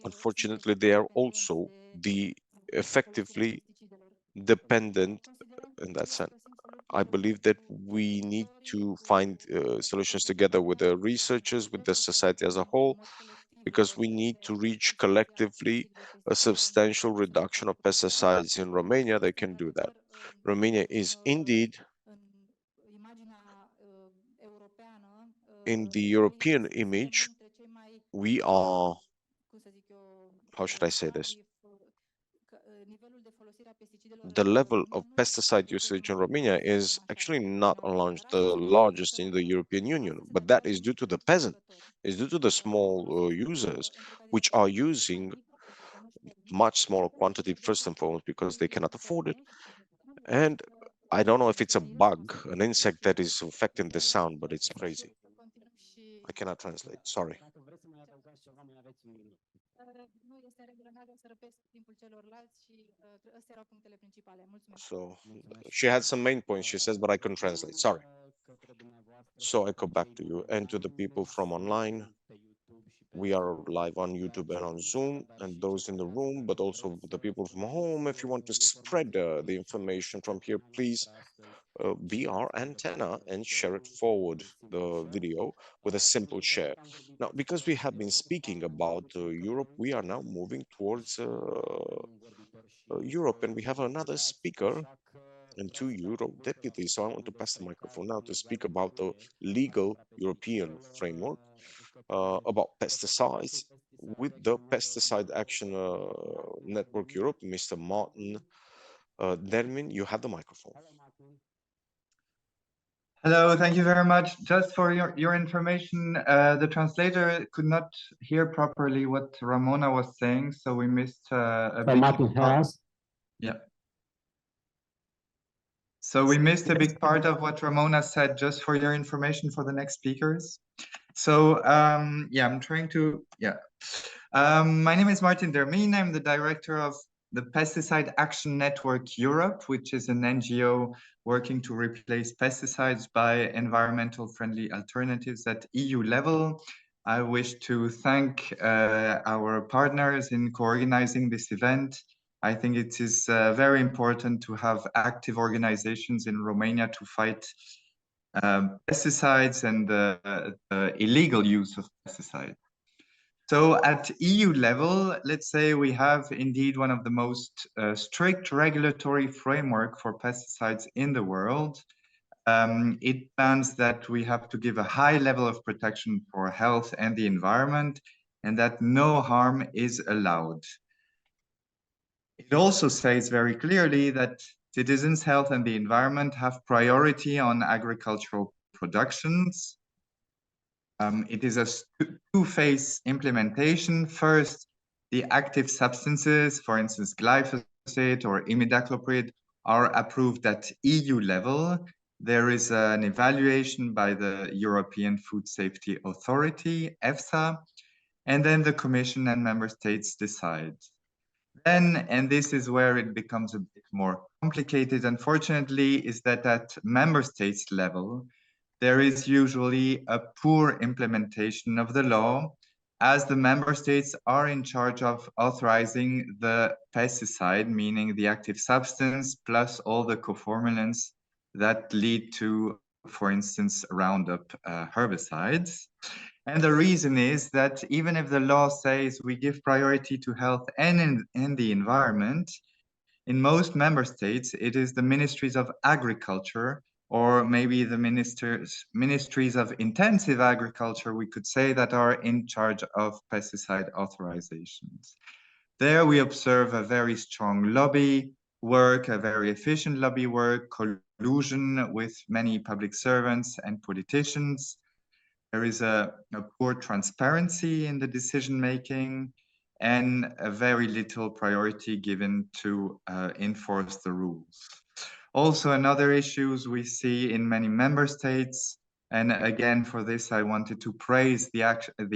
A: Unfortunately, they are also the effectively dependent in that sense. I believe that we need to find solutions together with the researchers, with the society as a whole, because we need to reach collectively a substantial reduction of pesticides in Romania. They can do that. Romania is indeed in the European image. We are, how should I say this? The level of pesticide usage in Romania is actually not the largest in the European Union, but that is due to the peasant, is due to the small users, which are using much smaller quantity first and foremost because they cannot afford it. And I don't know if it's a bug, an insect that is affecting the sound, but it's crazy. I cannot translate, sorry. So she had some main points, she says, but I couldn't translate, sorry. So I go back to you and to the people from online. We are live on YouTube and on Zoom, and those in the room, but also the people from home. If you want to spread the information from here, please be our antenna and share it forward, the video, with a simple share. Now, because we have been speaking about Europe, we are now moving towards Europe, and we have another speaker and 2 Euro deputies. So I want to pass the microphone now to speak about the legal European framework about pesticides with the Pesticide Action Network Europe. Mr. Martin Dermin, you have the microphone.
E: Hello, thank you very much. Just for your information, the translator could not hear properly what Ramona was saying, so we missed a bit.
B: Martin Harris.
E: Yeah. So we missed a big part of what Ramona said, just for your information for the next speakers. So yeah, I'm trying to, my name is Martin Dermine. I'm the director of the Pesticide Action Network Europe, which is an NGO working to replace pesticides by environmental friendly alternatives at EU level. I wish to thank our partners in co-organizing this event. I think it is very important to have active organizations in Romania to fight pesticides and the illegal use of pesticides. So at EU level, let's say we have indeed one of the most strict regulatory framework for pesticides in the world. It plans that we have to give a high level of protection for health and the environment, and that no harm is allowed. It also says very clearly that citizens' health and the environment have priority on agricultural productions. It is a two-phase implementation. First, the active substances, for instance, glyphosate or imidacloprid, are approved at EU level. There is an evaluation by the European Food Safety Authority, EFSA, and then the Commission and member states decide. Then, and this is where it becomes a bit more complicated, unfortunately, is that at member states level, there is usually a poor implementation of the law, as the member states are in charge of authorizing the pesticide, meaning the active substance, plus all the coformulants that lead to, for instance, Roundup herbicides. And the reason is that even if the law says we give priority to health and in the environment, in most member states, it is the ministries of agriculture, or maybe the ministries of intensive agriculture, we could say, that are in charge of pesticide authorizations. There we observe a very strong lobby work, a very efficient lobby work, collusion with many public servants and politicians. There is a poor transparency in the decision-making and a very little priority given to enforce the rules. Also, another issues we see in many member states, and again, for this, I wanted to praise the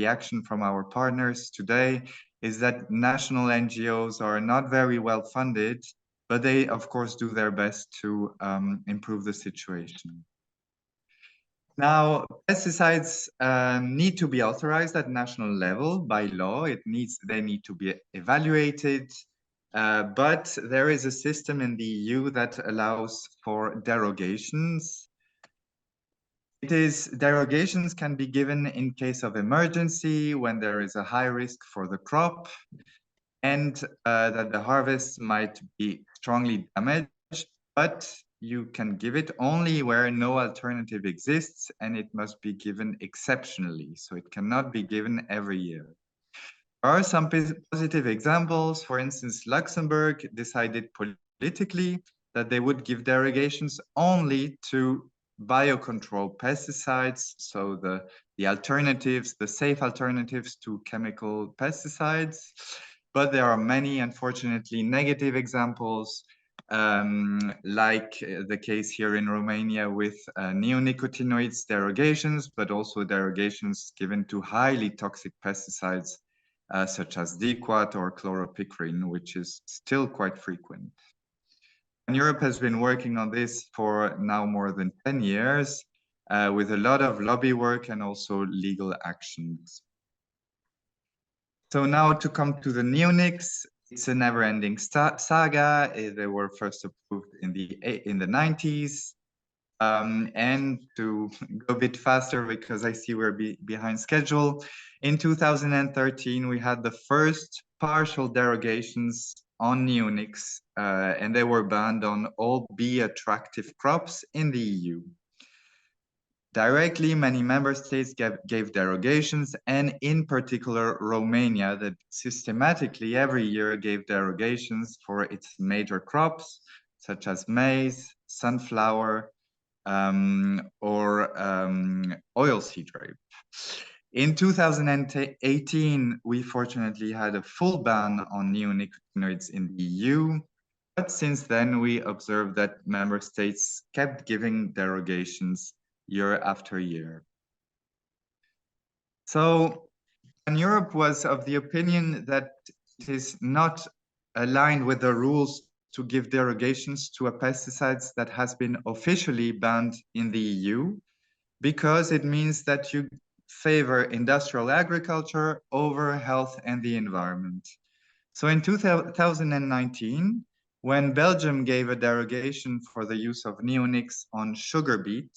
E: action from our partners today, is that national NGOs are not very well funded, but they, of course, do their best to improve the situation. Now, pesticides need to be authorized at national level by law. They need to be evaluated, but there is a system in the EU that allows for derogations. Derogations can be given in case of emergency, when there is a high risk for the crop, and that the harvest might be strongly damaged, but you can give it only where no alternative exists, and it must be given exceptionally. So it cannot be given every year. There are some positive examples. For instance, Luxembourg decided politically that they would give derogations only to biocontrol pesticides, so the alternatives, the safe alternatives to chemical pesticides. But there are many, unfortunately, negative examples, like the case here in Romania with neonicotinoids derogations, but also derogations given to highly toxic pesticides such as diquat or chloropicrin, which is still quite frequent. And Europe has been working on this for now more than 10 years with a lot of lobby work and also legal actions. So now to come to the neonics, it's a never-ending saga. They were first approved in the 90s. And to go a bit faster, because I see we're behind schedule, in 2013, we had the first partial derogations on neonics, and they were banned on all bee-attractive crops in the EU. Directly, many member states gave derogations, and in particular, Romania, that systematically every year gave derogations for its major crops, such as maize, sunflower, or oilseed rape. In 2018, we fortunately had a full ban on neonicotinoids in the EU. But since then, we observed that member states kept giving derogations year after year. So, and Europe was of the opinion that it is not aligned with the rules to give derogations to a pesticides that has been officially banned in the EU, because it means that you favor industrial agriculture over health and the environment. So in 2019, when Belgium gave a derogation for the use of neonics on sugar beet,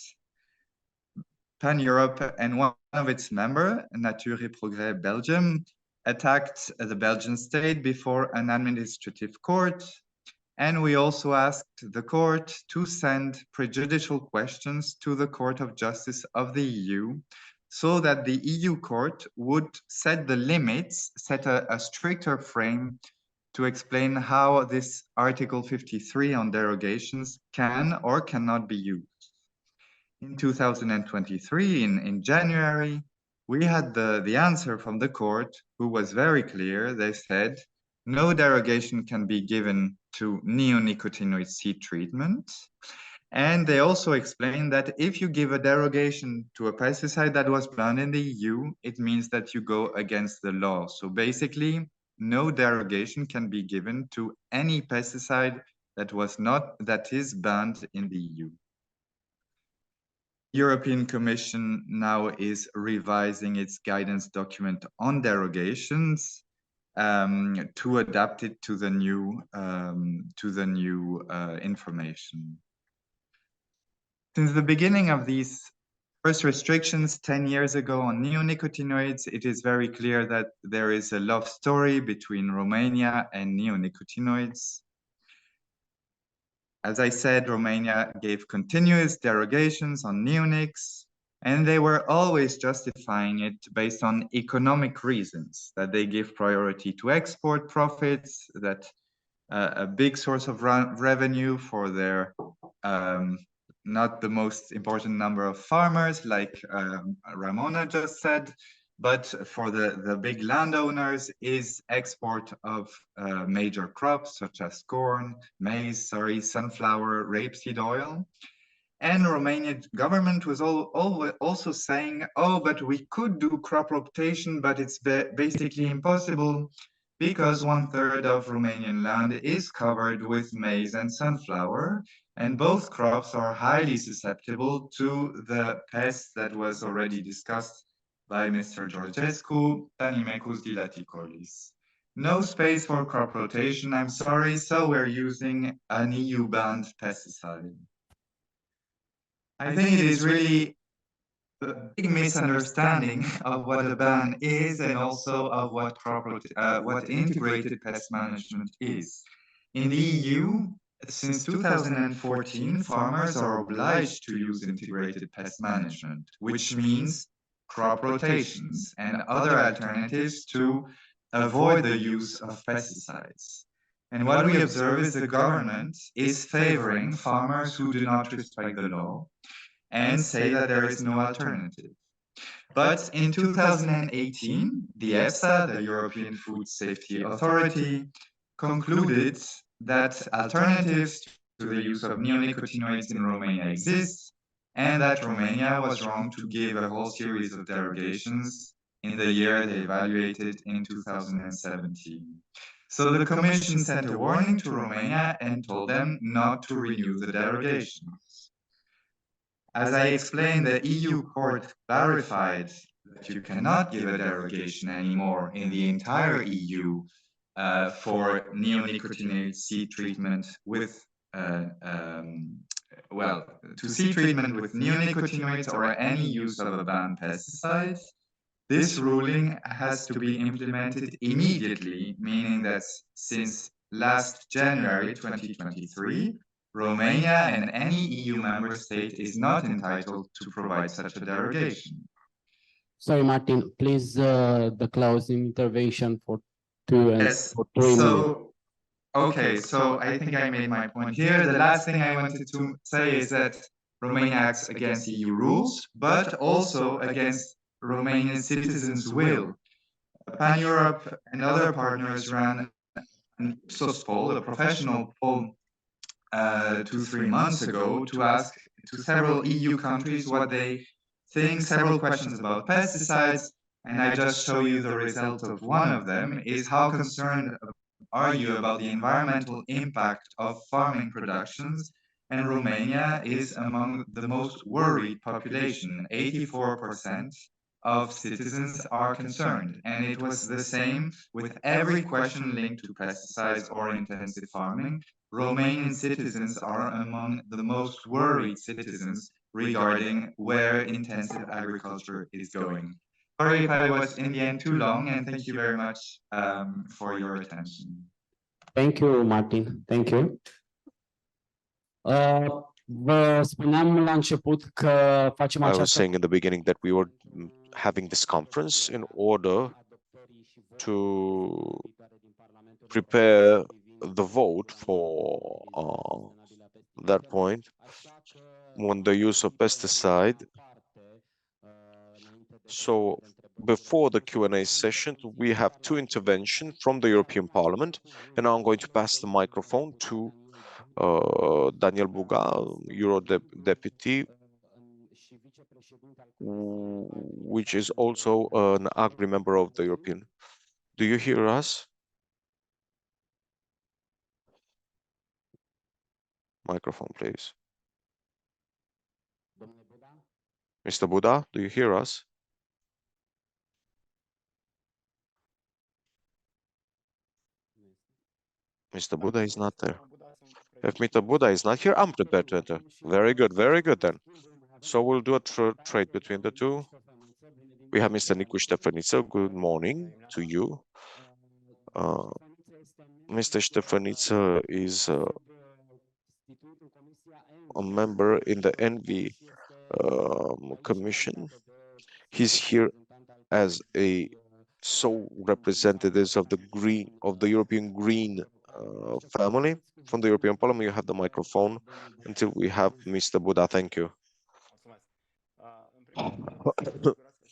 E: Pan-Europe and one of its members, Nature et Progrès Belgium, attacked the Belgian state before an administrative court. And we also asked the court to send prejudicial questions to the Court of Justice of the EU, so that the EU court would set the limits, set a stricter frame to explain how this Article 53 on derogations can or cannot be used. In 2023, in January, we had the answer from the court, who was very clear. They said, no derogation can be given to neonicotinoid seed treatment. And they also explained that if you give a derogation to a pesticide that was banned in the EU, it means that you go against the law. So basically, no derogation can be given to any pesticide that is banned in the EU. European Commission now is revising its guidance document on derogations to adapt it to the new information. Since the beginning of these first restrictions 10 years ago on neonicotinoids, it is very clear that there is a love story between Romania and neonicotinoids. As I said, Romania gave continuous derogations on neonics, and they were always justifying it based on economic reasons, that they give priority to export profits, that a big source of revenue for their not the most important number of farmers, like Ramona just said, but for the big landowners is export of major crops such as corn, maize, sunflower, rapeseed oil. And Romanian government was also saying, oh, but we could do crop rotation, but it's basically impossible because 1/3 of Romanian land is covered with maize and sunflower, and both crops are highly susceptible to the pest that was already discussed by Mr. Georgescu, Tanimecus dilaticolis. No space for crop rotation, I'm sorry, so we're using an EU-banned pesticide. I think it is really a big misunderstanding of what a ban is and also of what integrated pest management is. In the EU, since 2014, farmers are obliged to use integrated pest management, which means crop rotations and other alternatives to avoid the use of pesticides. And what we observe is the government is favoring farmers who do not respect the law and say that there is no alternative. But in 2018, the EFSA, the European Food Safety Authority, concluded that alternatives to the use of neonicotinoids in Romania exist, and that Romania was wrong to give a whole series of derogations in the year they evaluated in 2017. So the Commission sent a warning to Romania and told them not to renew the derogations. As I explained, the EU court clarified that you cannot give a derogation anymore in the entire EU for neonicotinoid seed treatment with, to seed treatment with neonicotinoids or any use of a banned pesticide. This ruling has to be implemented immediately, meaning that since last January 2023, Romania and any EU member state is not entitled to provide such a derogation.
B: Sorry, Martin, please, the closing intervention for 2 and
E: yes.
B: for 3 minutes.
E: Okay, so I think I made my point here. The last thing I wanted to say is that Romania acts against EU rules, but also against Romanian citizens' will. Pan-Europe and other partners ran an Ipsos poll, a professional poll 2-3 months ago, to ask to several EU countries what they think, several questions about pesticides, and I just show you the result of one of them, is how concerned are you about the environmental impact of farming productions? And Romania is among the most worried population. 84% of citizens are concerned, and it was the same with every question linked to pesticides or intensive farming. Romanian citizens are among the most worried citizens regarding where intensive agriculture is going. Sorry if I was in the end too long, and thank you very much for your attention.
B: Thank you, Martin. Thank you. Vă spuneam la început că facem
A: I was
B: această...
A: saying in the beginning that we were having this conference in order to prepare the vote for that point on the use of pesticide. So before the Q&A session, we have two interventions from the European Parliament, and now I'm going to pass the microphone to Daniel Buga, Eurodepute, which is also an agri member of the European. Do you hear us? Microphone, please. Mr. Buda, do you hear us? Mr. Buda is not there. If Mr. Buda is not here, I'm prepared to enter. Very good then. So we'll do a trade between the two. We have Mr. Nicu Ștefăniță. Good morning to you. Mr. Ștefăniță is a member in the Envy Commission. He's here as a sole representative of the European Green family. From the European Parliament, you have the microphone until we have Mr. Buda. Thank you.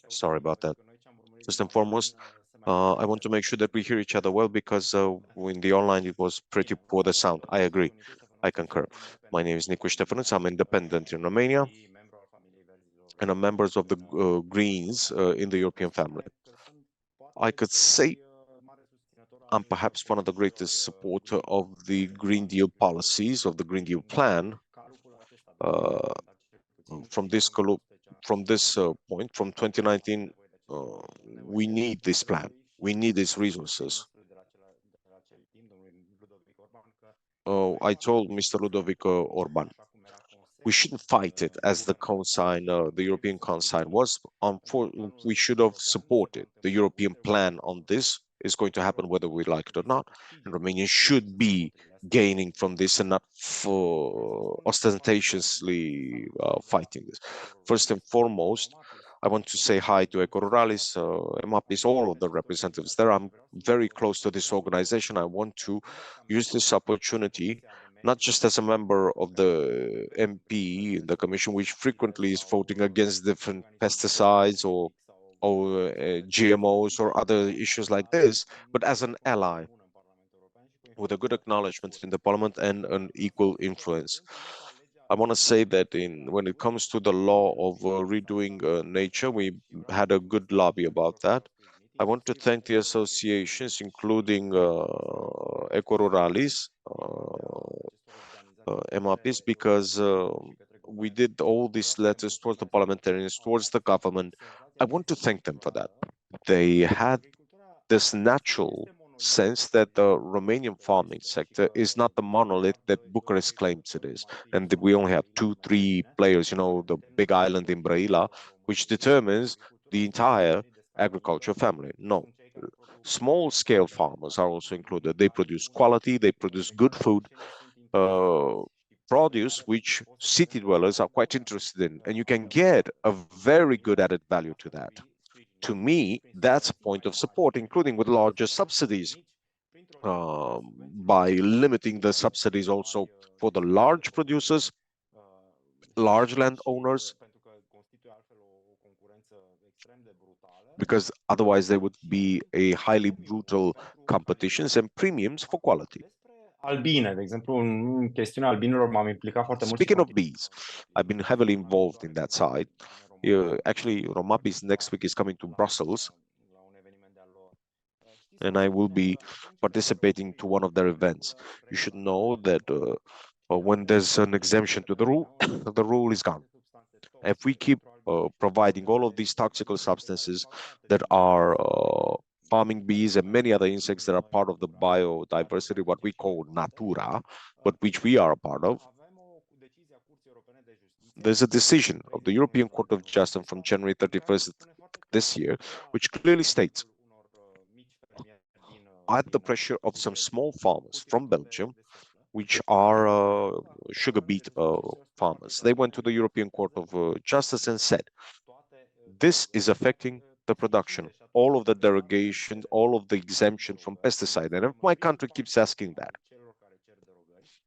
A: Sorry about that. First and foremost, I want to make sure that we hear each other well, because in the online it was pretty poor, the sound. I agree. I concur. My name is Nicu Ștefăniță. I'm independent in Romania, and I'm members of the Greens in the European family. I could say I'm perhaps one of the greatest supporters of the Green Deal policies, of the Green Deal plan. From this point, from 2019, we need this plan. We need these resources. I told Mr. Ludovic Orban, we shouldn't fight it as the consign, the European consign was. We should have supported the European plan on this. Is going to happen whether we like it or not, and Romania should be gaining from this and not for ostentatiously fighting this. First and foremost, I want to say hi to Ruralis, ROMAPIS, all of the representatives there. I'm very close to this organization. I want to use this opportunity, not just as a member of the MP in the Commission, which frequently is voting against different pesticides or GMOs or other issues like this, but as an ally with a good acknowledgement in the Parliament and an equal influence. I want to say that when it comes to the law of redoing nature, we had a good lobby about that. I want to thank the associations, including Ruralis, ROMAPIS, because we did all these letters towards the parliamentarians, towards the government. I want to thank them for that. They had this natural sense that the Romanian farming sector is not the monolith that Bucharest claims it is, and that we only have 2-3 players, you know, the big island in Brăila, which determines the entire agriculture family. No, small-scale farmers are also included. They produce quality, they produce good food, produce which city dwellers are quite interested in, and you can get a very good added value to that. To me, that's a point of support, including with larger subsidies, by limiting the subsidies also for the large producers, large landowners, because otherwise there would be a highly brutal competitions and premiums for quality.
G: Albine, de exemplu, în chestiunea albinelor m-am implicat foarte mult.
A: Speaking of bees, I've been heavily involved in that side. Actually, ROMAPIS next week is coming to Brussels, and I will be participating to one of their events. You should know that when there's an exemption to the rule, the rule is gone. If we keep providing all of these toxic substances that are farming bees and many other insects that are part of the biodiversity, what we call natura, but which we are a part of, there's a decision of the European Court of Justice from January 31st this year, which clearly states, at the pressure of some small farmers from Belgium, which are sugar beet farmers, they went to the European Court of Justice and said, this is affecting the production, all of the derogations, all of the exemption from pesticide. And if my country keeps asking that,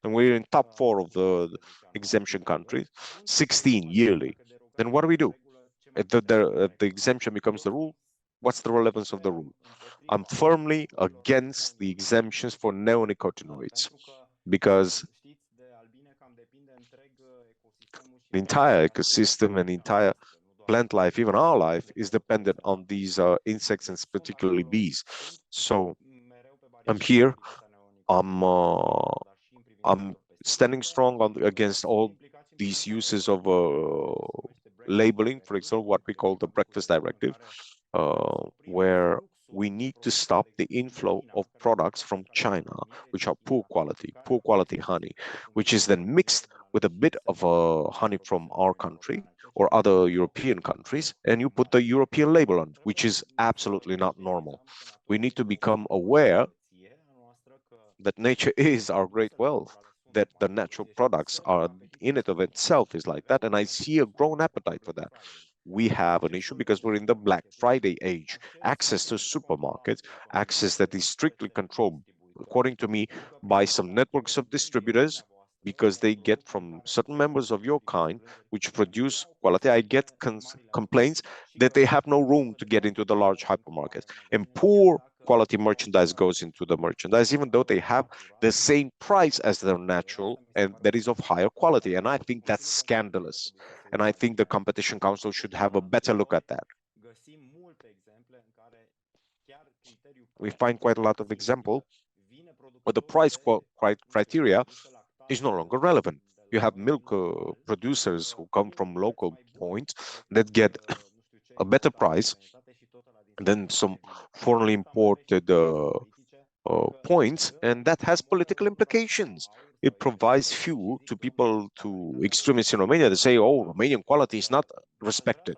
A: and we're in top 4 of the exemption countries, 16 yearly, then what do we do? If the exemption becomes the rule, what's the relevance of the rule? I'm firmly against the exemptions for neonicotinoids because the entire ecosystem and the entire plant life, even our life, is dependent on these insects and particularly bees. So I'm here. I'm standing strong against all these uses of labeling, for example, what we call the breakfast directive, where we need to stop the inflow of products from China, which are poor quality honey, which is then mixed with a bit of honey from our country or other European countries, and you put the European label on, which is absolutely not normal. We need to become aware that nature is our great wealth, that the natural products are in it of itself is like that, and I see a growing appetite for that. We have an issue because we're in the Black Friday age. Access to supermarkets, access that is strictly controlled, according to me, by some networks of distributors, because they get from certain members of your kind, which produce quality. I get complaints that they have no room to get into the large hypermarkets, and poor quality merchandise goes into the merchandise, even though they have the same price as their natural and that is of higher quality. And I think that's scandalous. And I think the Competition Council should have a better look at that. We find quite a lot of examples where the price criteria is no longer relevant. You have milk producers who come from local points that get a better price than some foreignly imported points, and that has political implications. It provides fuel to people, to extremists in Romania, to say, oh, Romanian quality is not respected.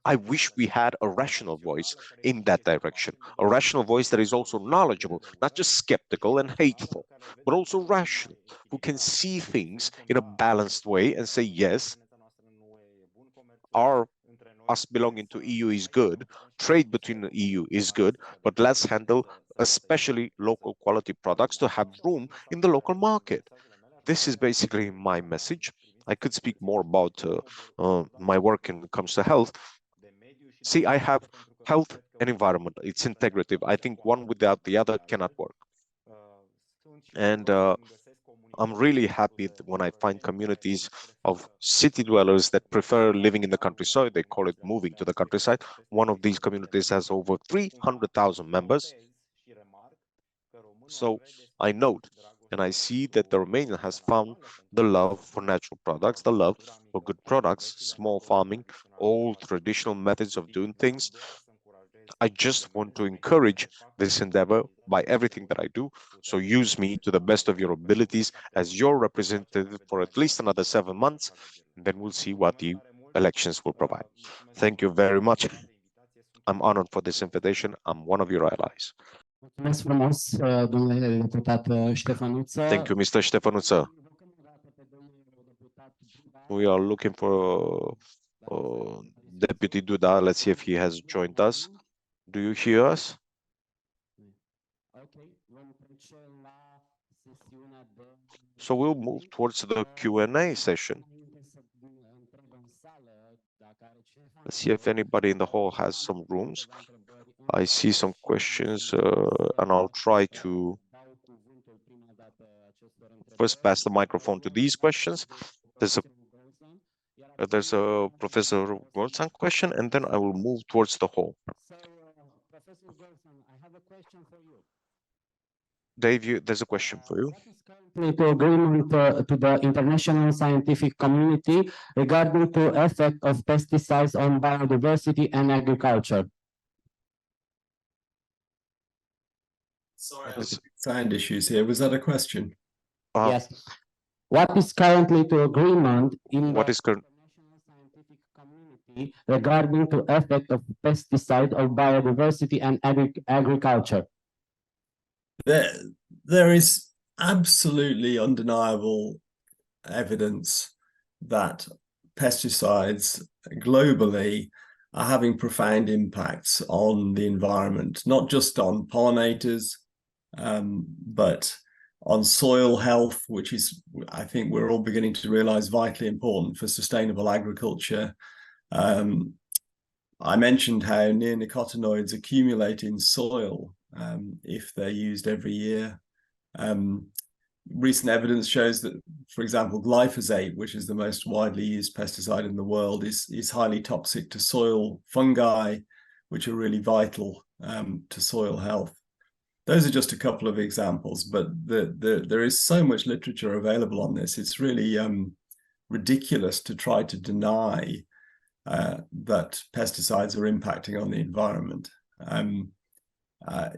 A: I wish we had a rational voice in that direction, a rational voice that is also knowledgeable, not just skeptical and hateful, but also rational, who can see things in a balanced way and say, yes, us belonging to EU is good, trade between the EU is good, but let's handle especially local quality products to have room in the local market. This is basically my message. I could speak more about my work when it comes to health. See, I have health and environment. It's integrative. I think one without the other cannot work. And I'm really happy when I find communities of city dwellers that prefer living in the countryside. They call it moving to the countryside. One of these communities has over 300,000 members. So I note and I see that the Romanian has found the love for natural products, the love for good products, small farming, old traditional methods of doing things. I just want to encourage this endeavor by everything that I do. So use me to the best of your abilities as your representative for at least another 7 months, and then we'll see what the elections will provide. Thank you very much. I'm honored for this invitation. I'm one of your allies.
B: Mulțumesc frumos, domnule deputat Ștefănuță.
A: Thank you, Mr. Ștefănuță. We are looking for Deputy Duda. Let's see if he has joined us. Do you hear us? So we'll move towards the Q&A session. Let's see if anybody in the hall has some rooms. I see some questions, and I'll try to first pass the microphone to these questions. There's a Professor Golsan question, and then I will move towards the hall.
B: Professor Golsan, I have a question for you.
A: Dave, there's a question for you.
B: To agreement to the international scientific community regarding the effect of pesticides on biodiversity and agriculture.
D: Sorry, sound issues here. Was that a question?
B: Yes. What is currently the agreement in
A: What
B: the
A: is current?
B: international scientific community regarding the effect of pesticide on biodiversity and agriculture?
D: There is absolutely undeniable evidence that pesticides globally are having profound impacts on the environment, not just on pollinators, but on soil health, which is, I think we're all beginning to realize, vitally important for sustainable agriculture. I mentioned how neonicotinoids accumulate in soil if they're used every year. Recent evidence shows that, for example, glyphosate, which is the most widely used pesticide in the world, is highly toxic to soil fungi, which are really vital to soil health. Those are just a couple of examples, but there is so much literature available on this. It's really ridiculous to try to deny that pesticides are impacting on the environment.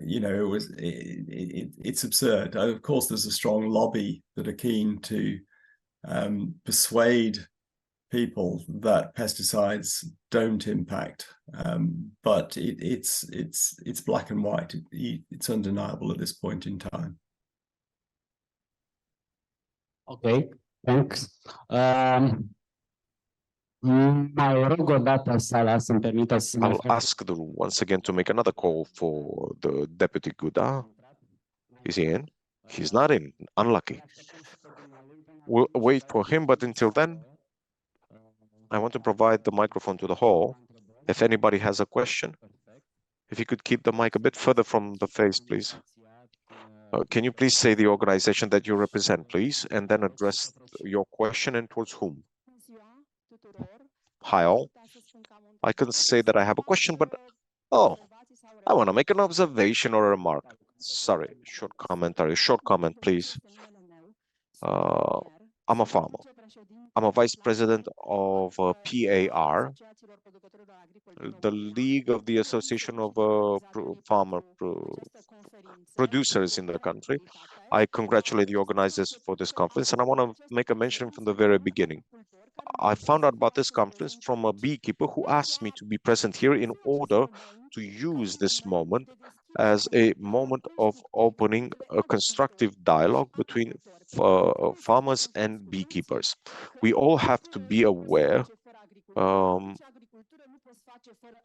D: You know, it's absurd. Of course, there's a strong lobby that are keen to persuade people that pesticides don't impact, but it's black and white. It's undeniable at this point in time.
B: Okay, thanks.
A: I'll ask the room once again to make another call for the Deputy Guda. Is he in? He's not in. Unlucky. We'll wait for him, but until then, I want to provide the microphone to the hall. If anybody has a question, if you could keep the mic a bit further from the face, please. Can you please say the organization that you represent, please, and then address your question and towards whom? Hi all. I can say that I have a question, but I want to make an observation or a remark. Sorry, short comment, please. I'm a farmer. I'm a vice president of PAR, the League of the Association of Farmer Producers in the country. I congratulate the organizers for this conference, and I want to make a mention from the very beginning. I found out about this conference from a beekeeper who asked me to be present here in order to use this moment as a moment of opening a constructive dialogue between farmers and beekeepers. We all have to be aware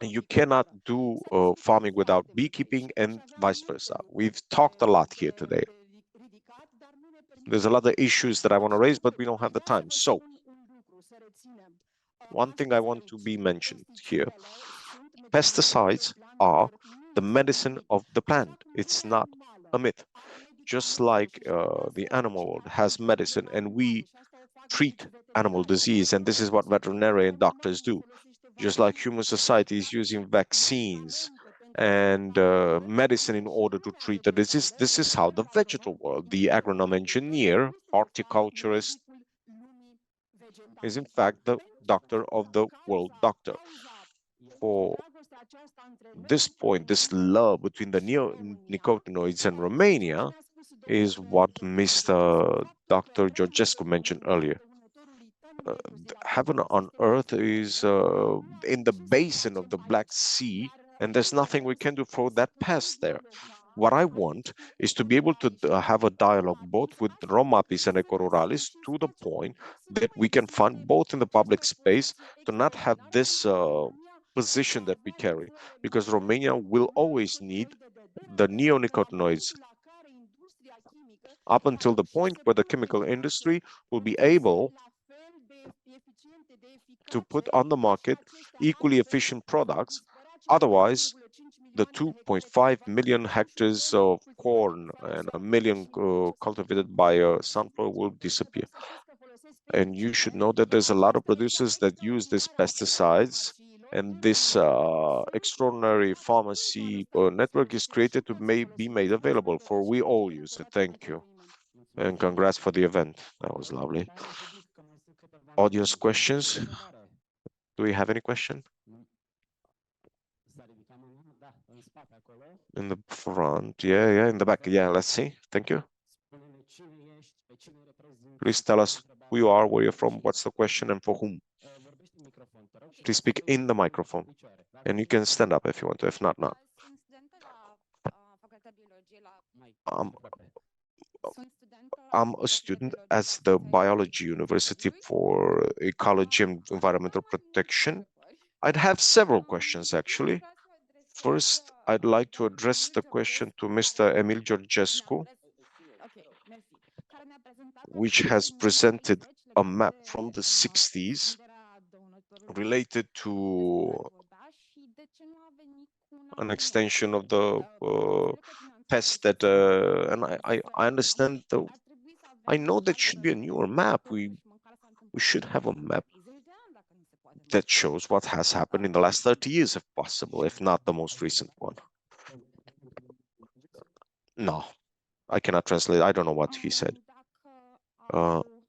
A: you cannot do farming without beekeeping and vice versa. We've talked a lot here today. There's a lot of issues that I want to raise, but we don't have the time. So, one thing I want to be mentioned here, pesticides are the medicine of the plant. It's not a myth. Just like the animal world has medicine and we treat animal disease, and this is what veterinarian doctors do. Just like human society is using vaccines and medicine in order to treat the disease, this is how the vegetable world, the agronome engineer, horticulturist, is in fact the doctor of the world doctor. For this point, this love between the neonicotinoids and Romania is what Mr. Dr. Georgescu mentioned earlier. Heaven on earth is in the basin of the Black Sea, and there's nothing we can do for that pest there. What I want is to be able to have a dialogue both with ROMAPIS and Ruralis to the point that we can find both in the public space to not have this position that we carry, because Romania will always need the neonicotinoids up until the point where the chemical industry will be able to put on the market equally efficient products. Otherwise, the 2.5 million hectares of corn and 1 million cultivated by sunflower will disappear. And you should know that there's a lot of producers that use these pesticides, and this extraordinary pharmacy network is created to be made available for we all use it. Thank you. And congrats for the event. That was lovely. Audience questions? Do we have any question? In the front, yeah, in the back, yeah, let's see. Thank you. Please tell us who you are, where you're from, what's the question, and for whom. Please speak in the microphone, and you can stand up if you want to, if not, not. I'm a student at the Biology University for Ecology and Environmental Protection. I'd have several questions, actually. First, I'd like to address the question to Mr. Emil Georgescu, which has presented a map from the 60s related to an extension of the pests that, and I understand, I know that should be a newer map. We should have a map that shows what has happened in the last 30 years, if possible, if not the most recent one. No, I cannot translate. I don't know what he said.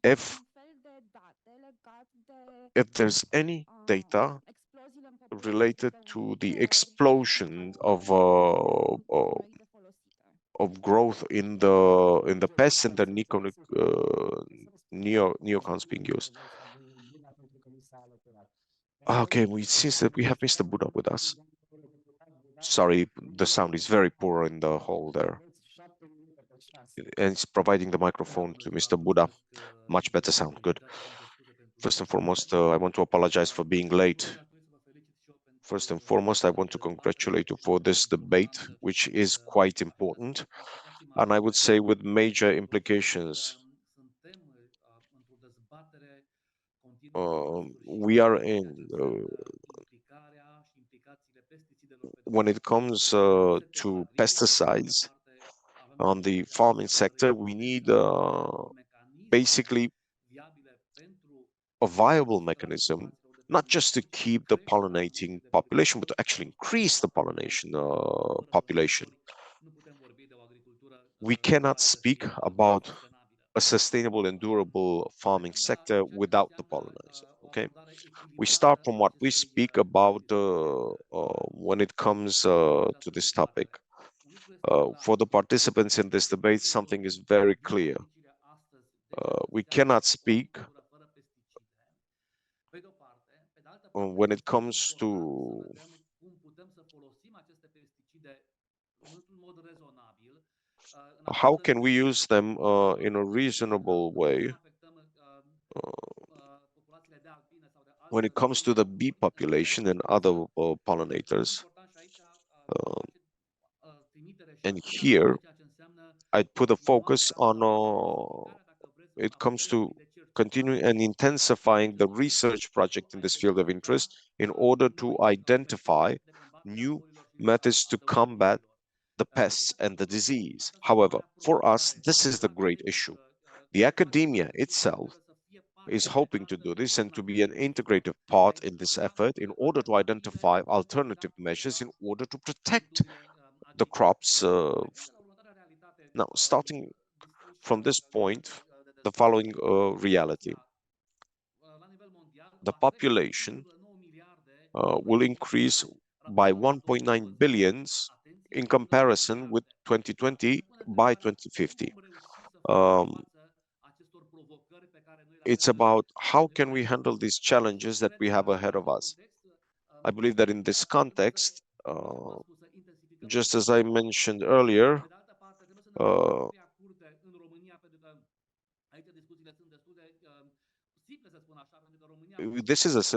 A: If there's any data related to the explosion of growth in the pests and the neocons being used. Okay, it seems that we have Mr. Buddha with us. Sorry, the sound is very poor in the hall there. And it's providing the microphone to Mr. Buddha. Much better sound, good. First and foremost, I want to apologize for being late. First and foremost, I want to congratulate you for this debate, which is quite important, and I would say with major implications. We are in, when it comes to pesticides on the farming sector, we need basically a viable mechanism, not just to keep the pollinating population, but to actually increase the pollination population. We cannot speak about a sustainable and durable farming sector without the pollinizer, okay? We start from what we speak about when it comes to this topic. For the participants in this debate, something is very clear. We cannot speak when it comes to how can we use them in a reasonable way when it comes to the bee population and other pollinators. And here, I'd put a focus on it comes to continuing and intensifying the research project in this field of interest in order to identify new methods to combat the pests and the disease. However, for us, this is the great issue. The academia itself is hoping to do this and to be an integrative part in this effort in order to identify alternative measures in order to protect the crops. Now, starting from this point, the following reality. The population will increase by 1.9 billions in comparison with 2020 by 2050. It's about how can we handle these challenges that we have ahead of us. I believe that in this context, just as I mentioned earlier, this is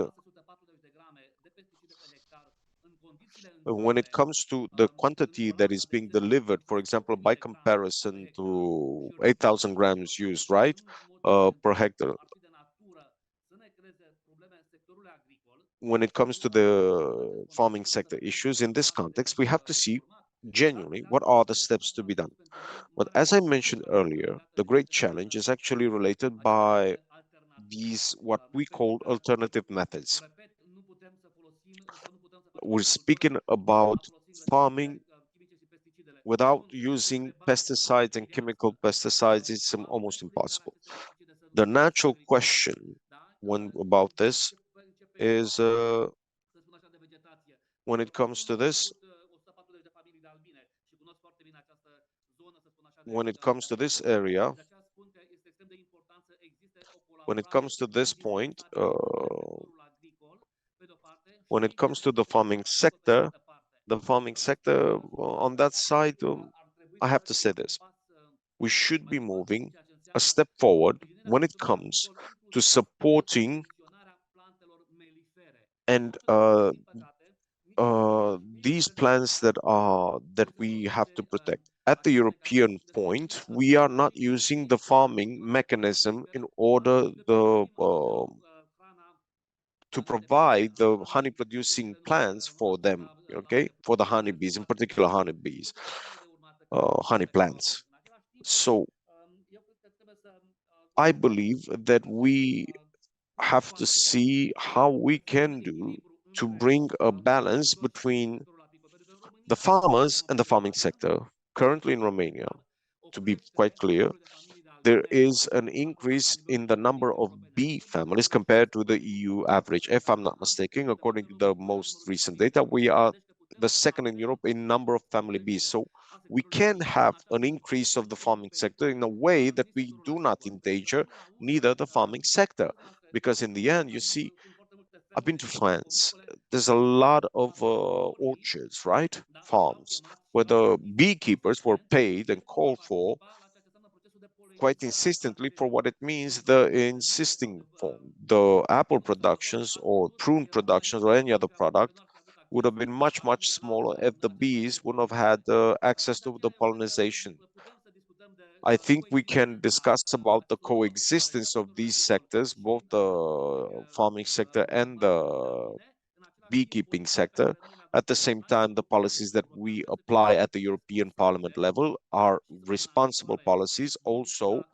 A: when it comes to the quantity that is being delivered, for example, by comparison to 8,000 grams used, right, per hectare. when it comes to the farming sector issues in this context, we have to see genuinely what are the steps to be done. But as I mentioned earlier, the great challenge is actually related by these what we call alternative methods. We're speaking about farming without using pesticides and chemical pesticides. It's almost impossible. The natural question about this is when it comes to this, when it comes to this area, when it comes to this point, when it comes to the farming sector, on that side, I have to say this. We should be moving a step forward when it comes to supporting and these plants that we have to protect. At the European point, we are not using the farming mechanism in order to provide the honey producing plants for them, okay, for the honeybees, in particular honeybees, honey plants. So I believe that we have to see how we can do to bring a balance between the farmers and the farming sector. Currently in Romania, to be quite clear, there is an increase in the number of bee families compared to the EU average. If I'm not mistaken, according to the most recent data, we are the second in Europe in number of family bees. So we can have an increase of the farming sector in a way that we do not endanger neither the farming sector. Because in the end, you see, I've been to France. There's a lot of orchards, right? Farms, where the beekeepers were paid and called for quite insistently for what it means, the insisting form. The apple productions or prune productions or any other product would have been much, much smaller if the bees wouldn't have had access to the pollination. I think we can discuss about the coexistence of these sectors, both the farming sector and the beekeeping sector. At the same time, the policies that we apply at the European Parliament level are responsible policies. Also,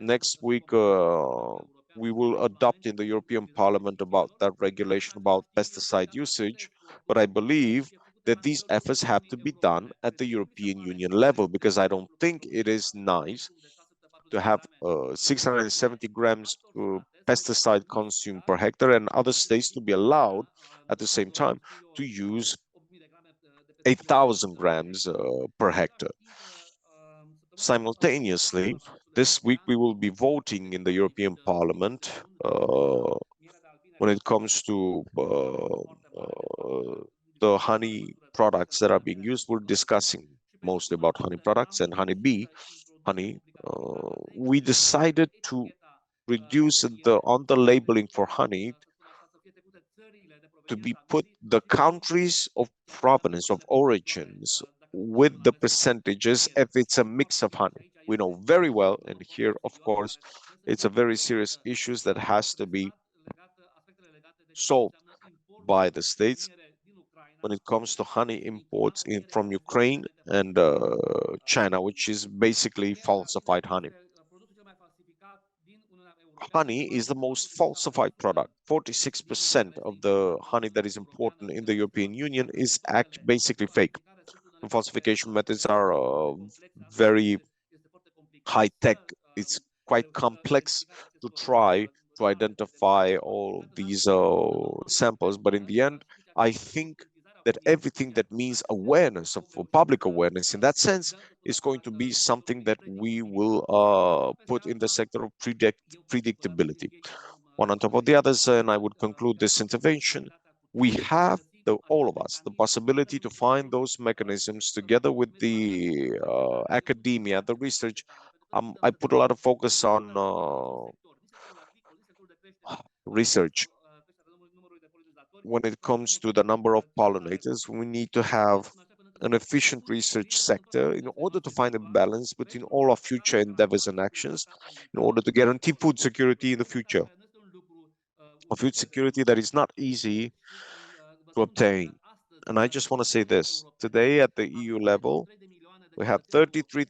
A: next week, we will adopt in the European Parliament about that regulation about pesticide usage. But I believe that these efforts have to be done at the European Union level, because I don't think it is nice to have 670 grams pesticide consumed per hectare and other states to be allowed at the same time to use 8,000 grams per hectare. Simultaneously, this week we will be voting in the European Parliament when it comes to the honey products that are being used. We're discussing mostly about honey products and honeybee honey. We decided to reduce on the labeling for honey to be put the countries of provenance, of origins, with the percentages if it's a mix of honey. We know very well, and here, of course, it's a very serious issue that has to be solved by the states when it comes to honey imports from Ukraine and China, which is basically falsified honey. Honey is the most falsified product. 46% of the honey that is imported in the European Union is basically fake. The falsification methods are very high tech. It's quite complex to try to identify all these samples. But in the end, I think that everything that means awareness of public awareness in that sense is going to be something that we will put in the sector of predictability. One on top of the others, and I would conclude this intervention. We have, all of us, the possibility to find those mechanisms together with the academia, the research. I put a lot of focus on research. When it comes to the number of pollinators, we need to have an efficient research sector in order to find a balance between all our future endeavors and actions in order to guarantee food security in the future. of food security that is not easy to obtain. And I just want to say this, today at the EU level, we have 33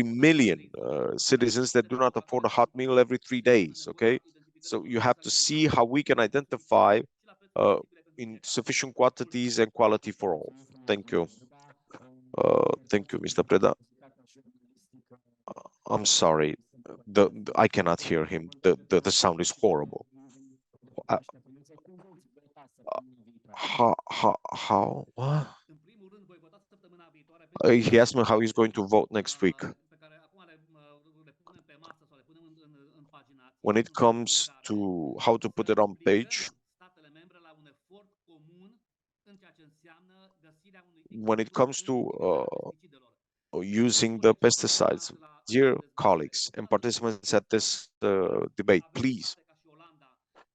A: million citizens that do not afford a hot meal every 3 days, okay? So you have to see how we can identify in sufficient quantities and quality for all. Thank you. Thank you, Mr. Preda. I'm sorry, I cannot hear him. The sound is horrible. How? What? He asked me how he's going to vote next week. When it comes to how to put it on page, when it comes to using the pesticides, dear colleagues and participants at this debate, please,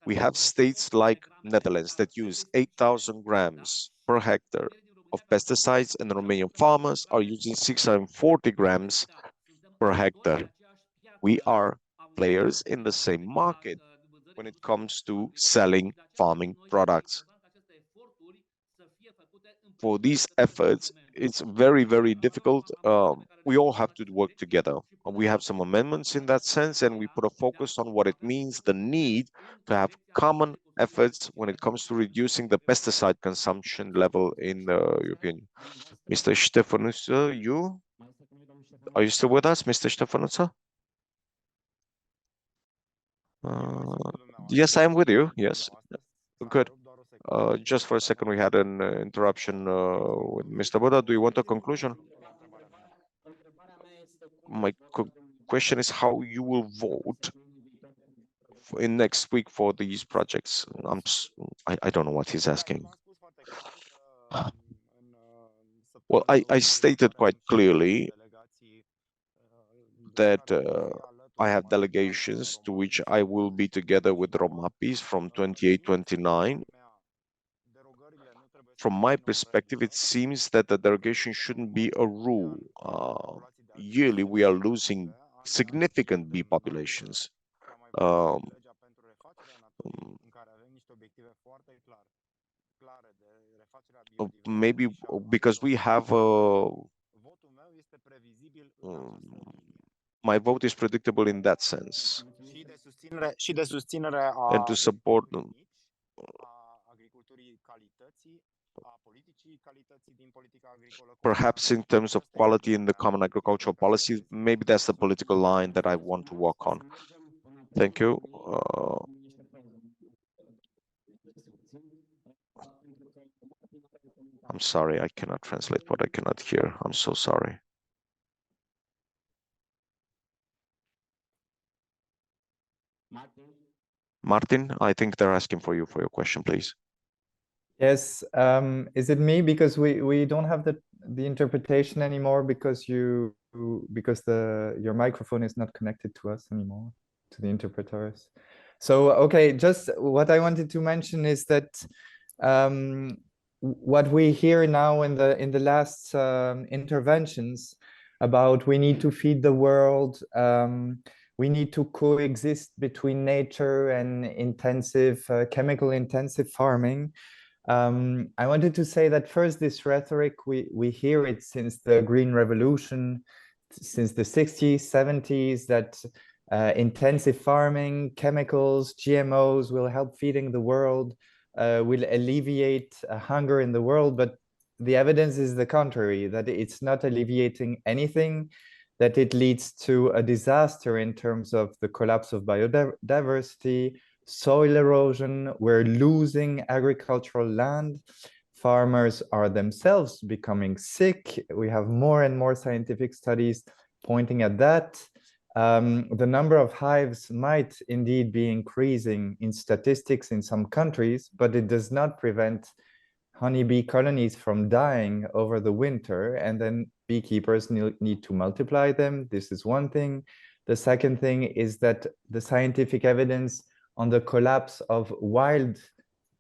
A: we have states like Netherlands that use 8,000 grams per hectare of pesticides, and the Romanian farmers are using 640 grams per hectare. We are players in the same market when it comes to selling farming products. For these efforts, it's very, very difficult. We all have to work together. We have some amendments in that sense, and we put a focus on what it means, the need to have common efforts when it comes to reducing the pesticide consumption level in the European Union. Mr. Ștefănuță, are you still with us, Mr. Ștefănuță? Yes, I am with you. Yes, good. Just for a second, we had an interruption with Mr. Buda. Do you want a conclusion? My question is how you will vote in next week for these projects. I don't know what he's asking. Well, I stated quite clearly that I have delegations to which I will be together with ROMAPIS from 28-29. From my perspective, it seems that the derogation shouldn't be a rule. Yearly, we are losing significant bee populations. Maybe because we have my vote is predictable in that sense. And to support them. Perhaps in terms of quality in the common agricultural policy, maybe that's the political line that I want to work on. Thank you. I'm sorry, I cannot translate what I cannot hear. I'm so sorry. Martin, I think they're asking for you for your question, please.
H: Yes, is it me because we don't have the interpretation anymore because your microphone is not connected to us anymore, to the interpreters. So okay, just what I wanted to mention is that what we hear now in the last interventions about we need to feed the world, we need to coexist between nature and intensive chemical intensive farming. I wanted to say that first, this rhetoric, we hear it since the Green Revolution, since the 60s, 70s, that intensive farming, chemicals, GMOs will help feeding the world, will alleviate hunger in the world. But the evidence is the contrary, that it's not alleviating anything, that it leads to a disaster in terms of the collapse of biodiversity, soil erosion. We're losing agricultural land. Farmers are themselves becoming sick. We have more and more scientific studies pointing at that. The number of hives might indeed be increasing in statistics in some countries, but it does not prevent honeybee colonies from dying over the winter, and then beekeepers need to multiply them. This is one thing. The second thing is that the scientific evidence on the collapse of wild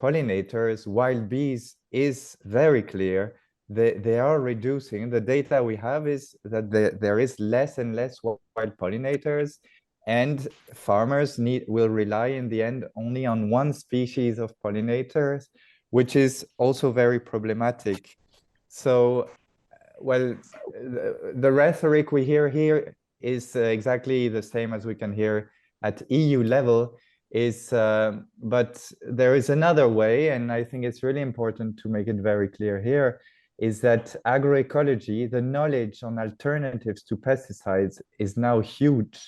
H: pollinators, wild bees, is very clear. They are reducing. The data we have is that there is less and less wild pollinators, And farmers will rely in the end only on one species of pollinators, which is also very problematic. So, well, the rhetoric we hear here is exactly the same as we can hear at EU level, but there is another way, and I think it's really important to make it very clear here, is that agroecology, the knowledge on alternatives to pesticides, is now huge.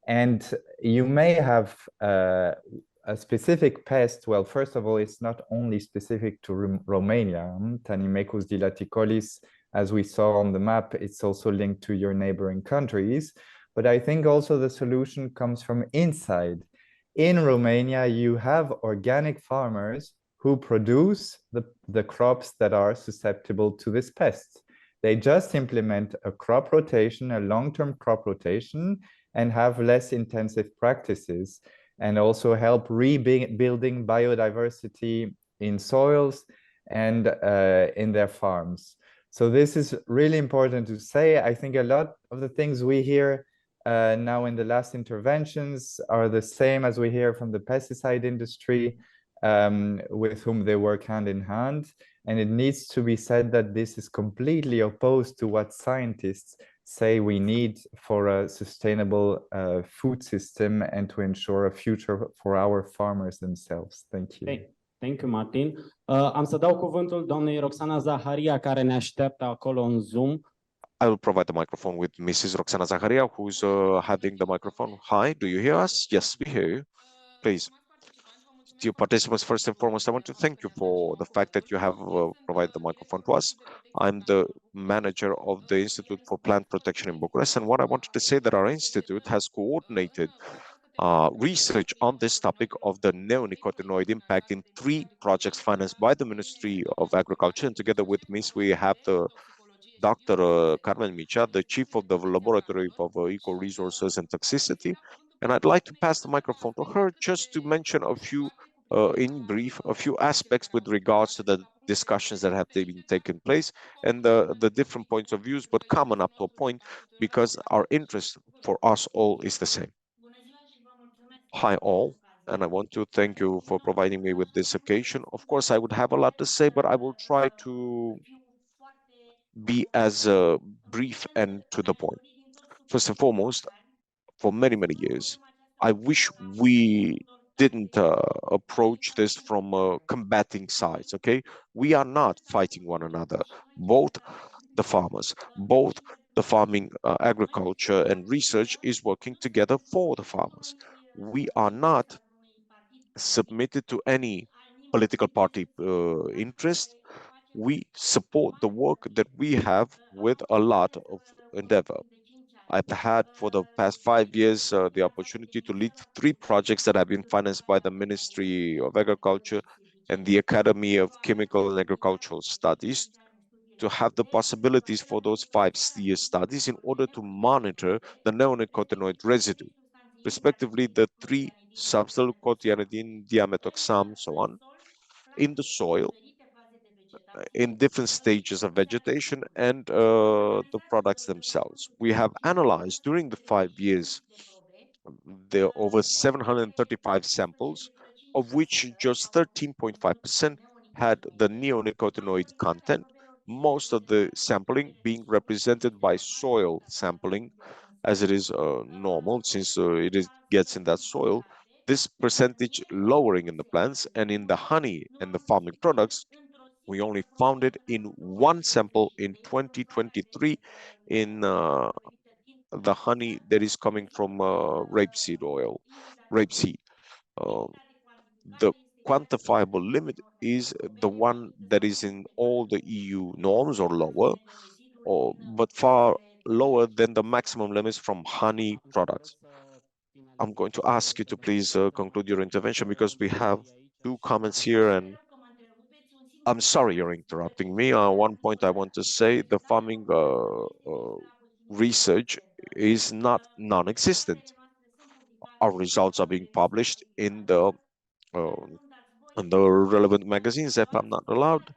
H: And you may have a specific pest. Well, first of all, it's not only specific to Romania. Tanimecus dilaticolis, as we saw on the map, it's also linked to your neighboring countries. But I think also the solution comes from inside. In Romania, you have organic farmers who produce the crops that are susceptible to this pest. They just implement a crop rotation, a long-term crop rotation, and have less intensive practices, and also help rebuilding biodiversity in soils and in their farms. So this is really important to say. I think a lot of the things we hear now in the last interventions are the same as we hear from the pesticide industry, with whom they work hand in hand. And it needs to be said that this is completely opposed to what scientists say we need for a sustainable food system and to ensure a future for our farmers themselves. Thank you.
B: Okay. Thank you, Martin. Am să dau cuvântul doamnei Roxana Zaharia, care ne așteaptă acolo în Zoom.
A: I will provide the microphone with Mrs. Roxana Zaharia, who's having the microphone. Hi, do you hear us? Yes, we hear you. Please. Dear participants, first and foremost, I want to thank you for the fact that you have provided the microphone to us. I'm the manager of the Institute for Plant Protection in Bucharest, and what I wanted to say that our institute has coordinated research on this topic of the neonicotinoid impact in 3 projects financed by the Ministry of Agriculture, and together with me we have the Dr. Carmen Micea, the chief of the Laboratory of Eco-Resources and Toxicity, and I'd like to pass the microphone to her just to mention a few, in brief, a few aspects with regards to the discussions that have been taken place and the different points of views, but common up to a point, because our interest for us all is the same. Hi all, and I want to thank you for providing me with this occasion. Of course, I would have a lot to say, but I will try to be as brief and to the point. First and foremost, for many, many years, I wish we didn't approach this from combating sides, okay? We are not fighting one another. Both the farmers, both the farming, agriculture and research is working together for the farmers. We are not submitted to any political party interest. We support the work that we have with a lot of endeavor. I've had for the past 5 years the opportunity to lead 3 projects that have been financed by the Ministry of Agriculture and the Academy of Chemical and Agricultural Studies, to have the possibilities for those 5-year studies in order to monitor the neonicotinoid residue, respectively the 3 substances, cotianidin, diametoxam, so on, in the soil, in different stages of vegetation and the products themselves. We have analyzed during the 5 years there are over 735 samples, of which just 13.5% had the neonicotinoid content, most of the sampling being represented by soil sampling, as it is normal since gets in that soil. This percentage lowering in the plants, and in the honey and the farming products, we only found it in 1 sample in 2023 in the honey that is coming from rapeseed. The quantifiable limit is the one that is in all the EU norms or lower, but far lower than the maximum limits from honey products. I'm going to ask you to please conclude your intervention, because we have 2 comments here, and I'm sorry you're interrupting me. One point I want to say, the farming research is not non-existent. Our results are being published in the relevant magazines, if I'm not allowed.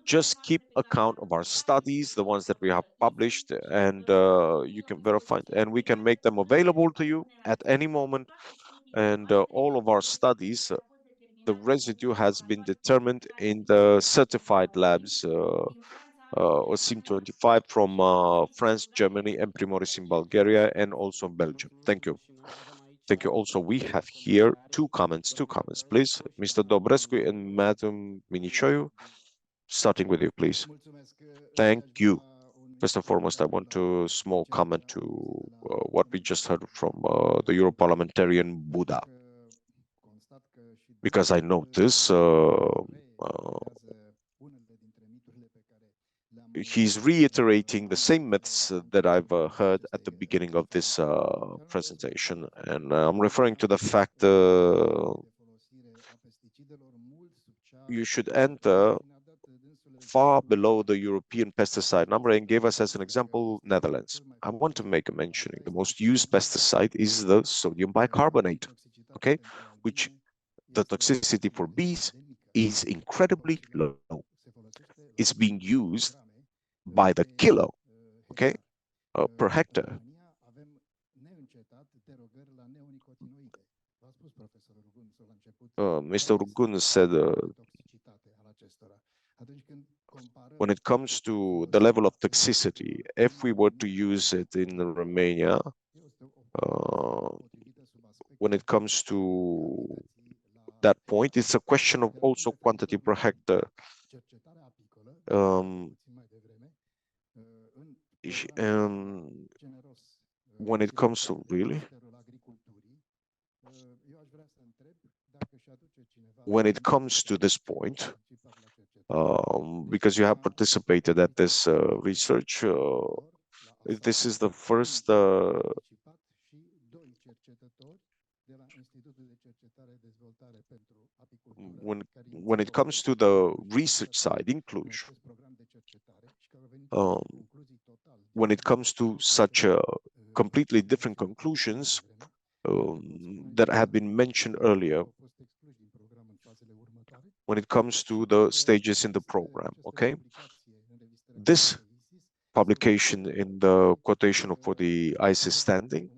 A: just keep account of our studies, the ones that we have published, and you can verify, and we can make them available to you at any moment. And all of our studies, the residue has been determined in the certified labs, OSIM25 from France, Germany, and Primoris in Bulgaria, and also Belgium. Thank you. Thank you. Also, we have here two comments, please. Mr. Dobrescu and Madam Minichoiu, starting with you, please. Thank you. First and foremost, I want to small comment to what we just heard from the Europarliamentarian Buda, because I notice he's reiterating the same myths that I've heard at the beginning of this presentation, and I'm referring to the fact you should enter far below the European pesticide number, and gave us as an example Netherlands. I want to make a mentioning. The most used pesticide is the sodium bicarbonate, okay, which the toxicity for bees is incredibly low. It's being used by the kilo, okay, per hectare. Mr. Rugun said when it comes to the level of toxicity, if we were to use it in Romania, when it comes to that point, it's a question of also quantity per hectare. When it comes to when it comes to this point, because you have participated at this research, this is the first when it comes to the research side in Cluj, when it comes to such completely different conclusions that have been mentioned earlier, when it comes to the stages in the program, okay? This publication in the quotation for the ICES standing,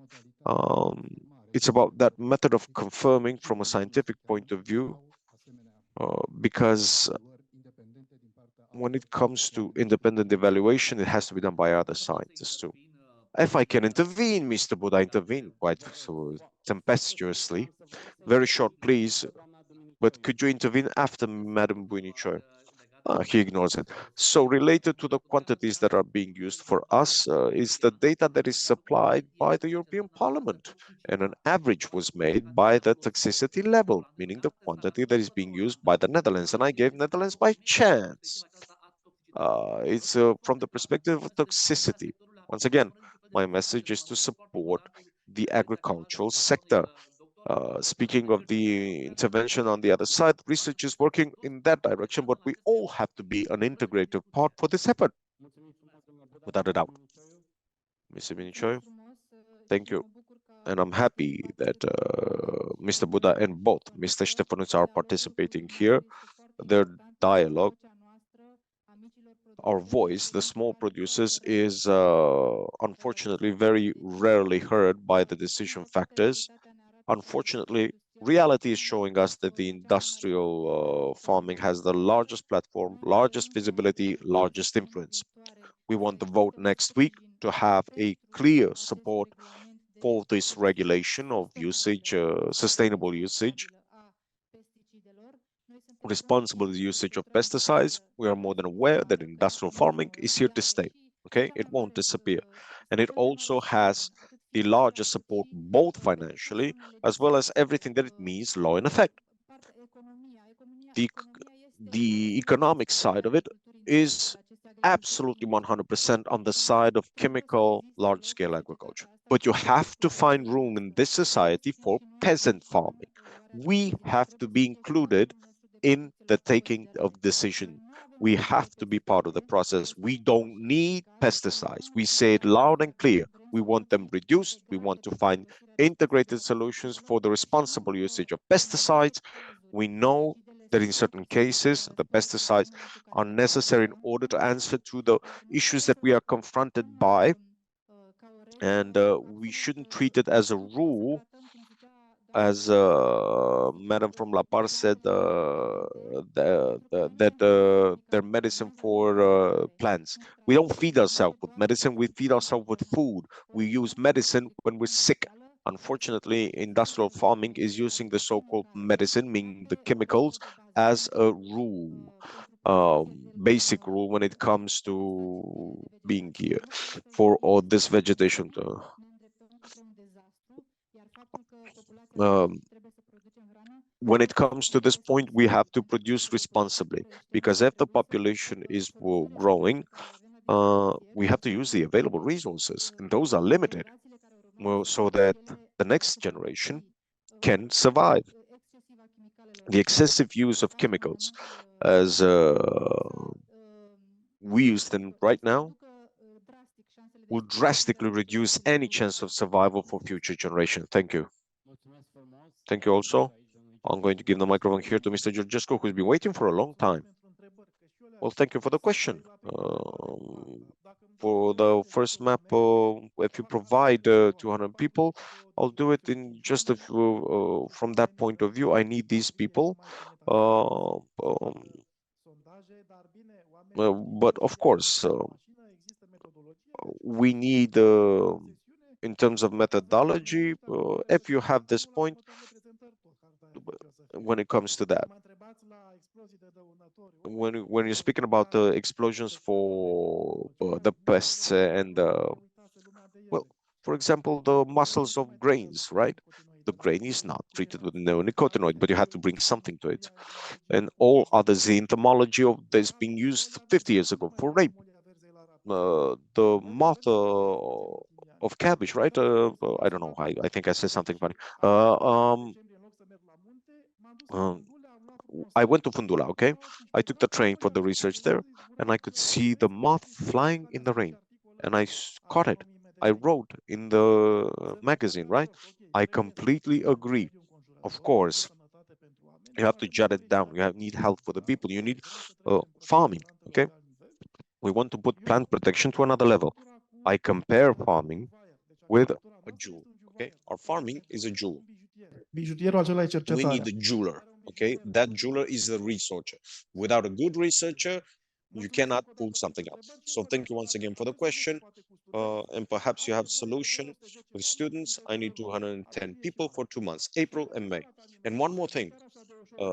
A: it's about that method of confirming from a scientific point of view, because when it comes to independent evaluation, it has to be done by other scientists too. If I can intervene, Mr. Buda, intervene quite so tempestuously. Very short, please. But could you intervene after Madam Buinichoy? He ignores it. So related to the quantities that are being used for us is the data that is supplied by the European Parliament. And an average was made by the toxicity level, meaning the quantity that is being used by the Netherlands. And I gave Netherlands by chance. It's from the perspective of toxicity. Once again, my message is to support the agricultural sector. Speaking of the intervention on the other side, research is working in that direction, but we all have to be an integrated part for this effort, without a doubt. Mr. Minichoy, thank you. And I'm happy that Mr. Buda and both Mr. Ștefănuț are participating here. Their dialogue, our voice, the small producers, is unfortunately very rarely heard by the decision factors. Unfortunately, reality is showing us that the industrial farming has the largest platform, largest visibility, largest influence. We want the vote next week to have a clear support for this regulation of usage, sustainable usage, responsible usage of pesticides. We are more than aware that industrial farming is here to stay, okay? It won't disappear. And it also has the largest support, both financially, as well as everything that it means law in effect. The economic side of it is absolutely 100% on the side of chemical large-scale agriculture. But you have to find room in this society for peasant farming. We have to be included in the taking of decision. We have to be part of the process. We don't need pesticides. We say it loud and clear. We want them reduced. We want to find integrated solutions for the responsible usage of pesticides. We know that in certain cases, the pesticides are necessary in order to answer to the issues that we are confronted by. And we shouldn't treat it as a rule, as Madam from La Paz said, that they're medicine for plants. We don't feed ourselves with medicine, we feed ourselves with food. We use medicine when we're sick. Unfortunately, industrial farming is using the so-called medicine, meaning the chemicals, as a rule, basic rule when it comes to being here for all this vegetation. When it comes to this point, we have to produce responsibly, because if the population is growing, we have to use the available resources, and those are limited, so that the next generation can survive. The excessive use of chemicals, as we use them right now, will drastically reduce any chance of survival for future generations. Thank you. Thank you also. I'm going to give the microphone here to Mr. Georgescu, who's been waiting for a long time. Well, thank you for the question. For the first map, if you provide 200 people, I'll do it in just a few, from that point of view. I need these people. But of course, we need, in terms of methodology, if you have this point, when it comes to that. When you're speaking about the explosions for the pests and well, for example, the mussels of grains, right? The grain is not treated with neonicotinoid, but you have to bring something to it. And all others, the entomology of this being used 50 years ago for rape. The moth of cabbage, right? I don't know. I think I said something funny. I went to Fundula, okay? I took the train for the research there, and I could see the moth flying in the rain, and I caught it. I wrote in the magazine, right? I completely agree. Of course, you have to jot it down. You need health for the people. You need farming, okay? We want to put plant protection to another level. I compare farming with a jewel, okay? Our farming is a jewel. We need a jeweler, okay? That jeweler is the researcher. Without a good researcher, you cannot pull something out. So thank you once again for the question. And perhaps you have solution with students. I need 210 people for 2 months, April and May. And one more thing,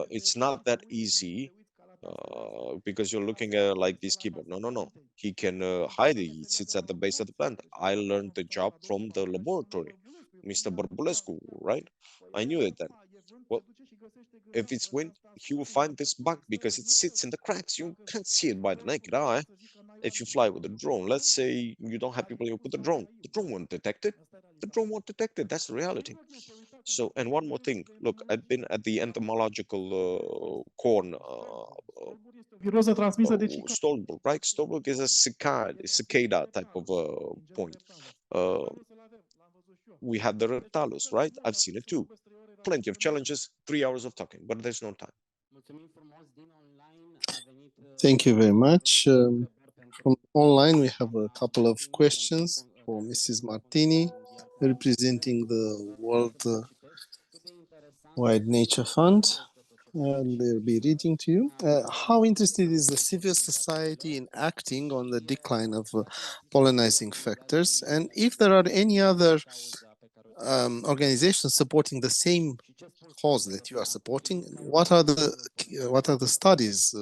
A: it's not that easy because you're looking at like this keyboard. No. He can hide it. He sits at the base of the plant. I learned the job from the laboratory, Mr. Bărbulescu, right? I knew it then. Well, if it's wind, he will find this bug because it sits in the cracks. You can't see it by the naked eye. If you fly with a drone, let's say you don't have people, you put the drone won't detect it. The drone won't detect it. That's the reality. So, and one more thing, look, I've been at the entomological corn, Stolberg, right? Stolberg is a cicada type of point. We have the Ruralis, right? I've seen it too. Plenty of challenges, 3 hours of talking, but there's no time.
I: Thank you very much. From online, we have a couple of questions for Mrs. Martini, representing the World Wide Nature Fund. They'll be reading to you. How interested is the civil society in acting on the decline of pollinizing factors? And if there are any other organizations supporting the same cause that you are supporting, what are the studies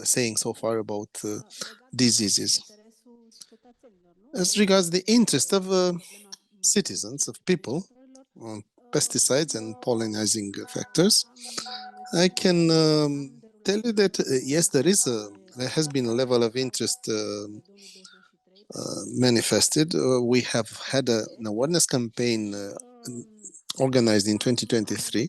I: saying so far about diseases? As regards the interest of citizens, of people, on pesticides and pollinizing factors, I can tell you that yes, there has been a level of interest manifested. We have had an awareness campaign organized in 2023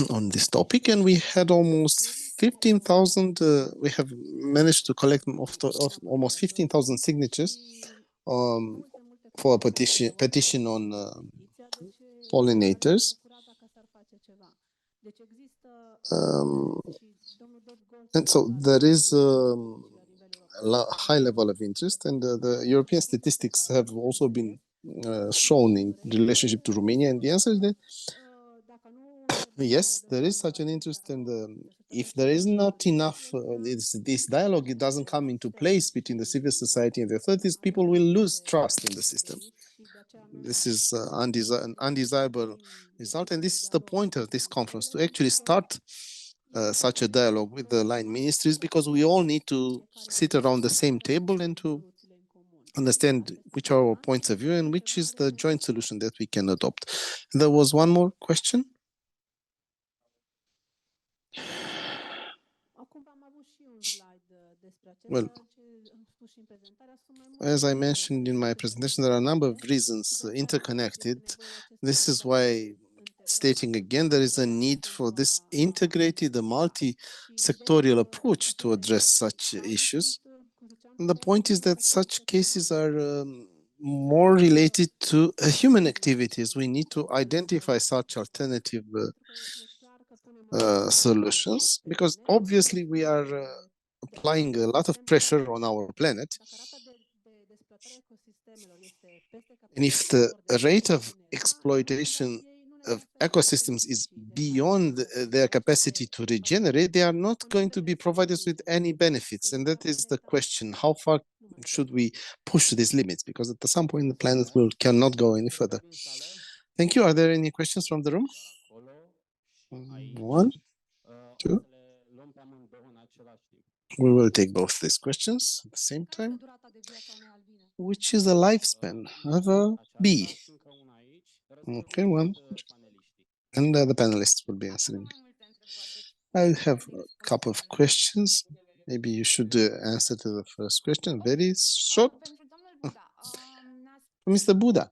I: on this topic, and we had almost 15,000. We have managed to collect almost 15,000 signatures for a petition on pollinators. And so there is a high level of interest, and the European statistics have also been shown in relationship to Romania, and the answer is that yes, there is such an interest, and if there is not enough, this dialogue, it doesn't come into place between the civil society and the authorities, people will lose trust in the system. This is an undesirable result, and this is the point of this conference, to actually start such a dialogue with the line ministries, because we all need to sit around the same table and to understand which are our points of view and which is the joint solution that we can adopt. There was one more question. Well, as I mentioned in my presentation, there are a number of reasons interconnected. This is why, stating again, there is a need for this integrated, multi-sectorial approach to address such issues. And the point is that such cases are more related to human activities. We need to identify such alternative solutions, because obviously we are applying a lot of pressure on our planet. And if the rate of exploitation of ecosystems is beyond their capacity to regenerate, they are not going to be provided with any benefits. And that is the question: how far should we push these limits? Because at some point the planet cannot go any further. Thank you. Are there any questions from the room? One, two. We will take both these questions at the same time. Which is the lifespan of a bee? Okay, one. And the panelists will be answering. I have a couple of questions. Maybe you should answer to the first question. Very short. Mr. Buddha,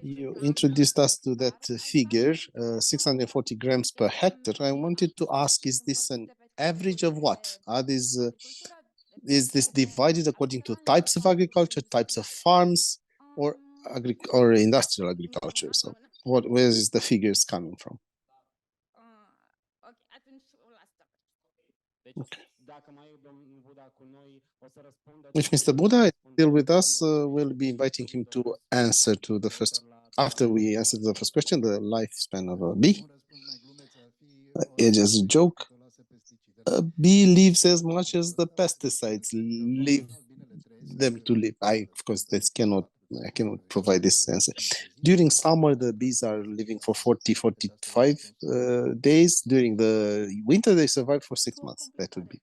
I: you introduced us to that figure, 640 grams per hectare. I wanted to ask, is this an average of what? Are these, is this divided according to types of agriculture, types of farms, or industrial agriculture? So where is the figures coming from? Okay. If Mr. Buddha is still with us, we'll be inviting him to answer to the first, after we answer the first question, the lifespan of a bee. It is a joke. A bee lives as much as the pesticides leave them to live. Of course, I cannot provide this answer. During summer, the bees are living for 40, 45 days. During the winter, they survive for 6 months. That would be.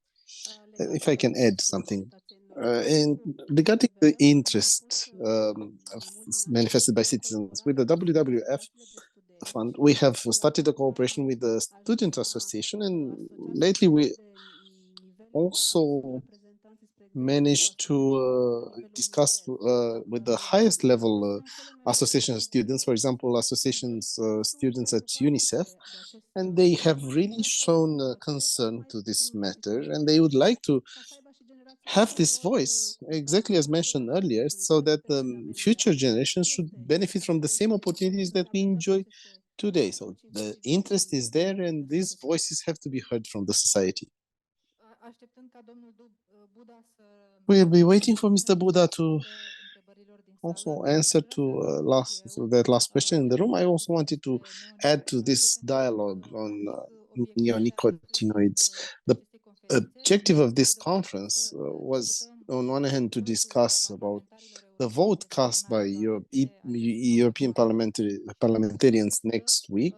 I: If I can add something. And regarding the interest manifested by citizens, with the WWF fund, we have started a cooperation with the Student Association, and lately we also managed to discuss with the highest level association of students, for example, associations students at UNICEF, and they have really shown concern to this matter, and they would like to have this voice, exactly as mentioned earlier, so that future generations should benefit from the same opportunities that we enjoy today. So the interest is there, and these voices have to be heard from the society. We'll be waiting for Mr. Buddha to also answer to that last question in the room. I also wanted to add to this dialogue on neonicotinoids. The objective of this conference was, on one hand, to discuss about the vote cast by European parliamentarians next week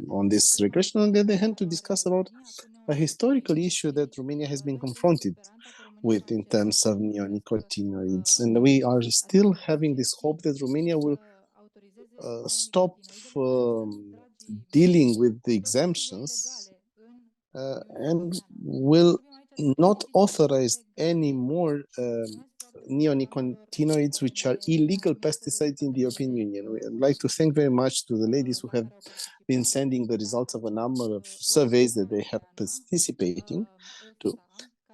I: on this regulation. On the other hand, to discuss about a historical issue that Romania has been confronted with in terms of neonicotinoids. And we are still having this hope that Romania will stop dealing with the exemptions and will not authorize any more neonicotinoids, which are illegal pesticides in the European Union. I'd like to thank very much to the ladies who have been sending the results of a number of surveys that they have participating to.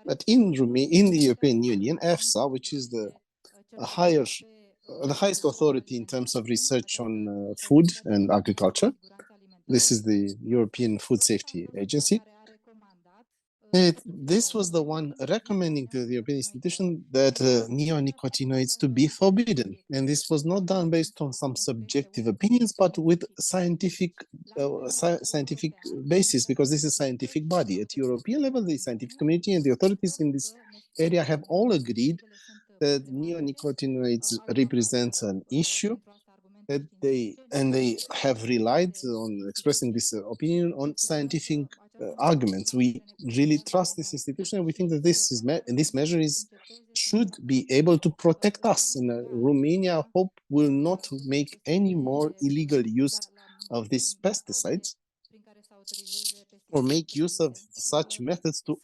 I: But in the European Union, EFSA, which is the highest authority in terms of research on food and agriculture, This is the European Food Safety Agency. This was the one recommending to the European institution that neonicotinoids to be forbidden. And this was not done based on some subjective opinions, but with scientific basis, because this is a scientific body. At European level, the scientific community and the authorities in this area have all agreed that neonicotinoids represent an issue, that they have relied on expressing this opinion on scientific arguments. We really trust this institution, and we think that this measure should be able to protect us. And Romania, I hope, will not make any more illegal use of these pesticides or make use of such methods to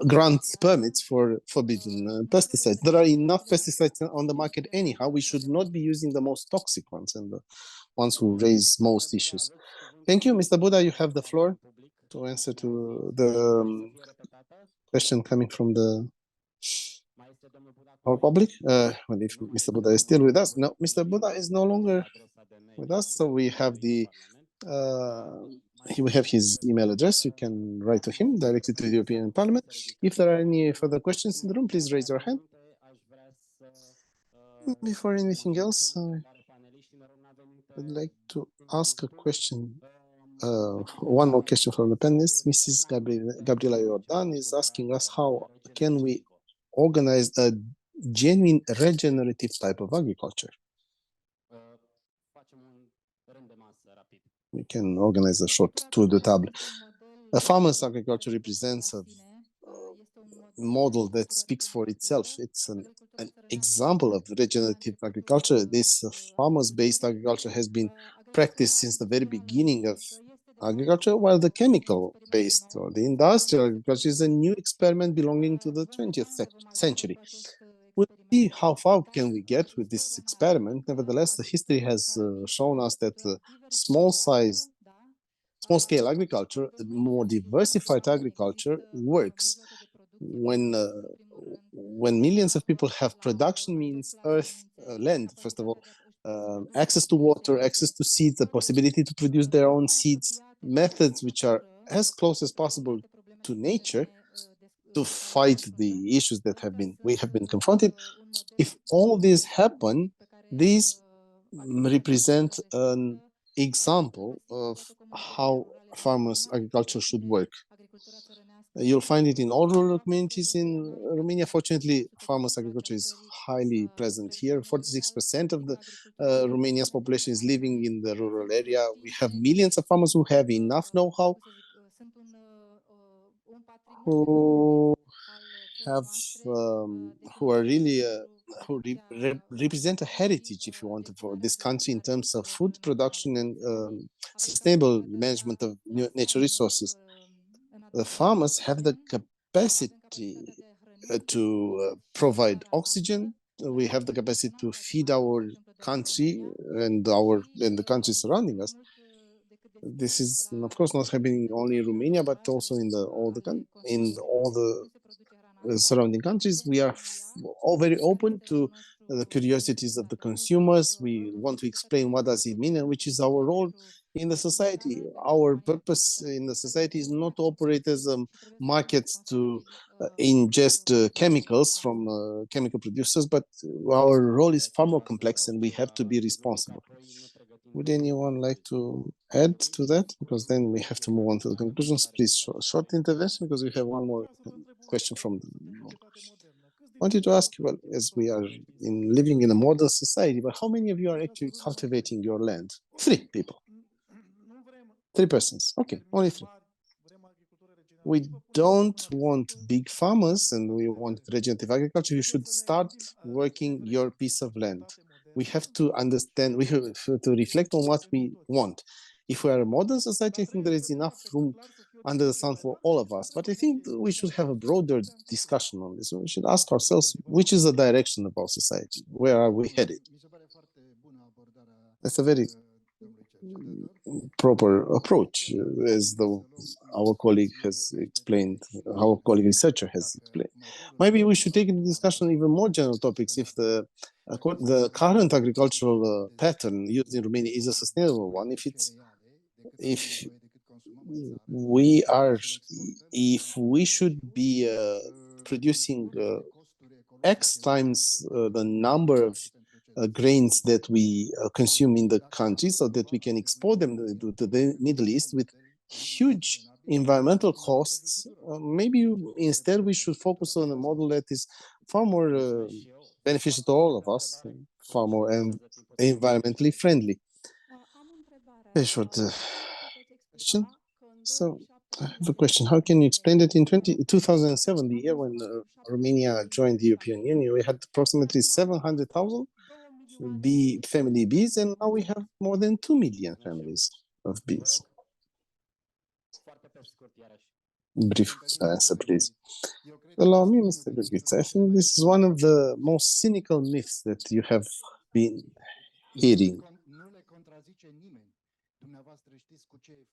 I: grant permits for forbidden pesticides. There are enough pesticides on the market anyhow. We should not be using the most toxic ones and the ones who raise most issues. Thank you, Mr. Buddha. You have the floor to answer to the question coming from our public. Well, if Mr. Buddha is still with us. No, Mr. Buddha is no longer with us, so we have the he will have his email address. You can write to him directly to the European Parliament. If there are any further questions in the room, please raise your hand. Before anything else, I'd like to ask a question. One more question from the panelists. Mrs. Gabriela Jordan is asking us how can we organize a genuine regenerative type of agriculture? We can organize a short tour de table. A farmer's agriculture represents a model that speaks for itself. It's an example of regenerative agriculture. This farmers-based agriculture has been practiced since the very beginning of agriculture, while the chemical-based or the industrial agriculture is a new experiment belonging to the 20th century. We'll see how far can we get with this experiment. Nevertheless, the history has shown us that small-scale agriculture, more diversified agriculture works. When millions of people have production means land, first of all, access to water, access to seeds, the possibility to produce their own seeds, methods which are as close as possible to nature to fight the issues that we have been confronted. If all these happen, these represent an example of how farmers' agriculture should work. You'll find it in all rural communities in Romania. Fortunately, farmers' agriculture is highly present here. 46% of the Romania's population is living in the rural area. We have millions of farmers who have enough know-how, who are really who represent a heritage, if you want, for this country in terms of food production and sustainable management of natural resources. The farmers have the capacity to provide oxygen. We have the capacity to feed our country and the countries surrounding us. This is, of course, not happening only in Romania, but also in all the surrounding countries. We are all very open to the curiosities of the consumers. We want to explain what does it mean and which is our role in the society. Our purpose in the society is not to operate as a market to ingest chemicals from chemical producers, but our role is far more complex and we have to be responsible. Would anyone like to add to that? Because then we have to move on to the conclusions. Please, short intervention, because we have one more question from I wanted to ask you, well, as we are living in a modern society, but how many of you are actually cultivating your land? 3 people. 3 persons. Okay, only 3. We don't want big farmers and we want regenerative agriculture. You should start working your piece of land. We have to understand, we have to reflect on what we want. If we are a modern society, I think there is enough room under the sun for all of us. But I think we should have a broader discussion on this. We should ask ourselves, which is the direction of our society? Where are we headed? That's a very proper approach, as our colleague has explained, our colleague researcher has explained. Maybe we should take into discussion even more general topics if the current agricultural pattern used in Romania is a sustainable one, if if we should be producing X times the number of grains that we consume in the country, so that we can export them to the Middle East with huge environmental costs, maybe instead we should focus on a model that is far more beneficial to all of us, far more environmentally friendly. Very short question. So I have a question. How can you explain that in 2007, the year when Romania joined the European Union, we had approximately 700,000 family bees, and now we have more than 2 million families of bees? Brief answer, please. Allow me, Mr. Gurghiță. I think this is one of the most cynical myths that you have been hearing.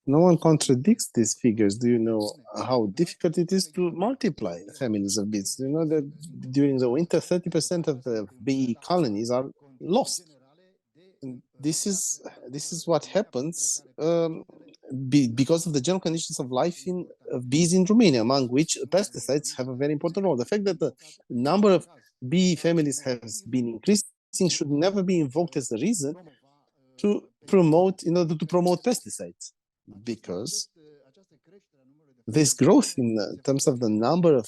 I: No one contradicts these figures. Do you know how difficult it is to multiply families of bees? You know that during the winter, 30% of the bee colonies are lost. And this is what happens because of the general conditions of life of bees in Romania, among which pesticides have a very important role. The fact that the number of bee families has been increasing should never be invoked as a reason to promote, in order to promote pesticides, because this growth in terms of the number of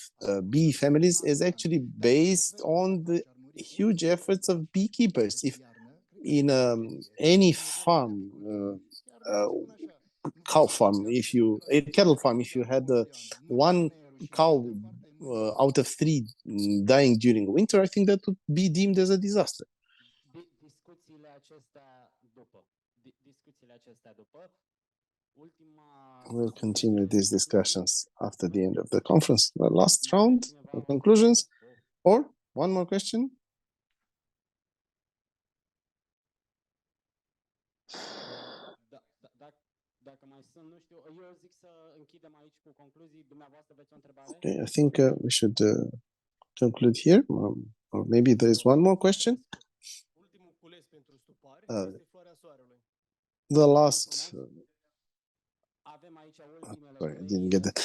I: bee families is actually based on the huge efforts of beekeepers. If in any farm, cow farm, a cattle farm, if you had one cow out of 3 dying during winter, I think that would be deemed as a disaster. We'll continue these discussions after the end of the conference. The last round of conclusions, or one more question? Okay, I think we should conclude here, or maybe there is one more question. The last. Sorry, I didn't get that.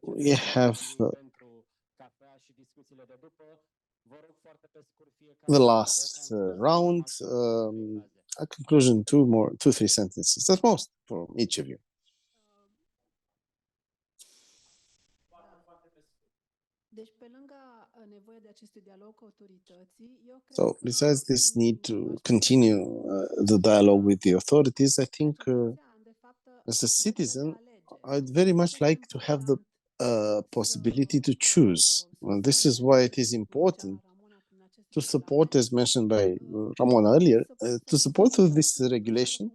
I: We have the last round. A conclusion, 2-3 sentences at most from each of you. So besides this need to continue the dialogue with the authorities, I think as a citizen, I'd very much like to have the possibility to choose. And this is why it is important to support, as mentioned by Ramona earlier, to support through this regulation.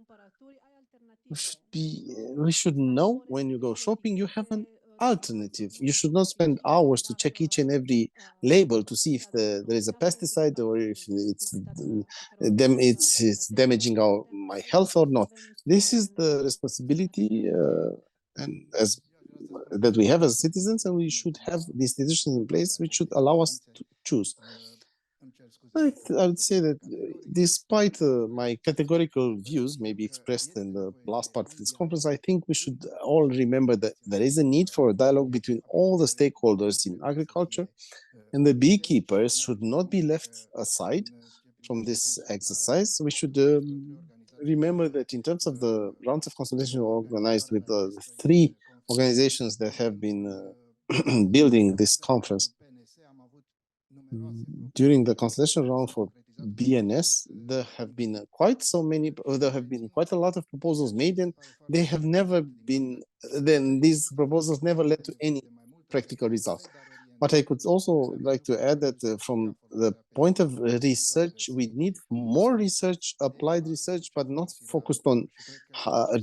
I: We should know when you go shopping, you have an alternative. You should not spend hours to check each and every label to see if there is a pesticide or if it's damaging my health or not. This is the responsibility and that we have as citizens, and we should have the institutions in place which should allow us to choose. I would say that despite my categorical views maybe expressed in the last part of this conference, I think we should all remember that there is a need for a dialogue between all the stakeholders in agriculture, and the beekeepers should not be left aside from this exercise. We should remember that in terms of the rounds of consultation organized with the 3 organizations that have been building this conference, during the consultation round for BNS, there have been quite a lot of proposals made, and they have never been. Then these proposals never led to any practical result. But I could also like to add that from the point of research, we need more research, applied research, but not focused on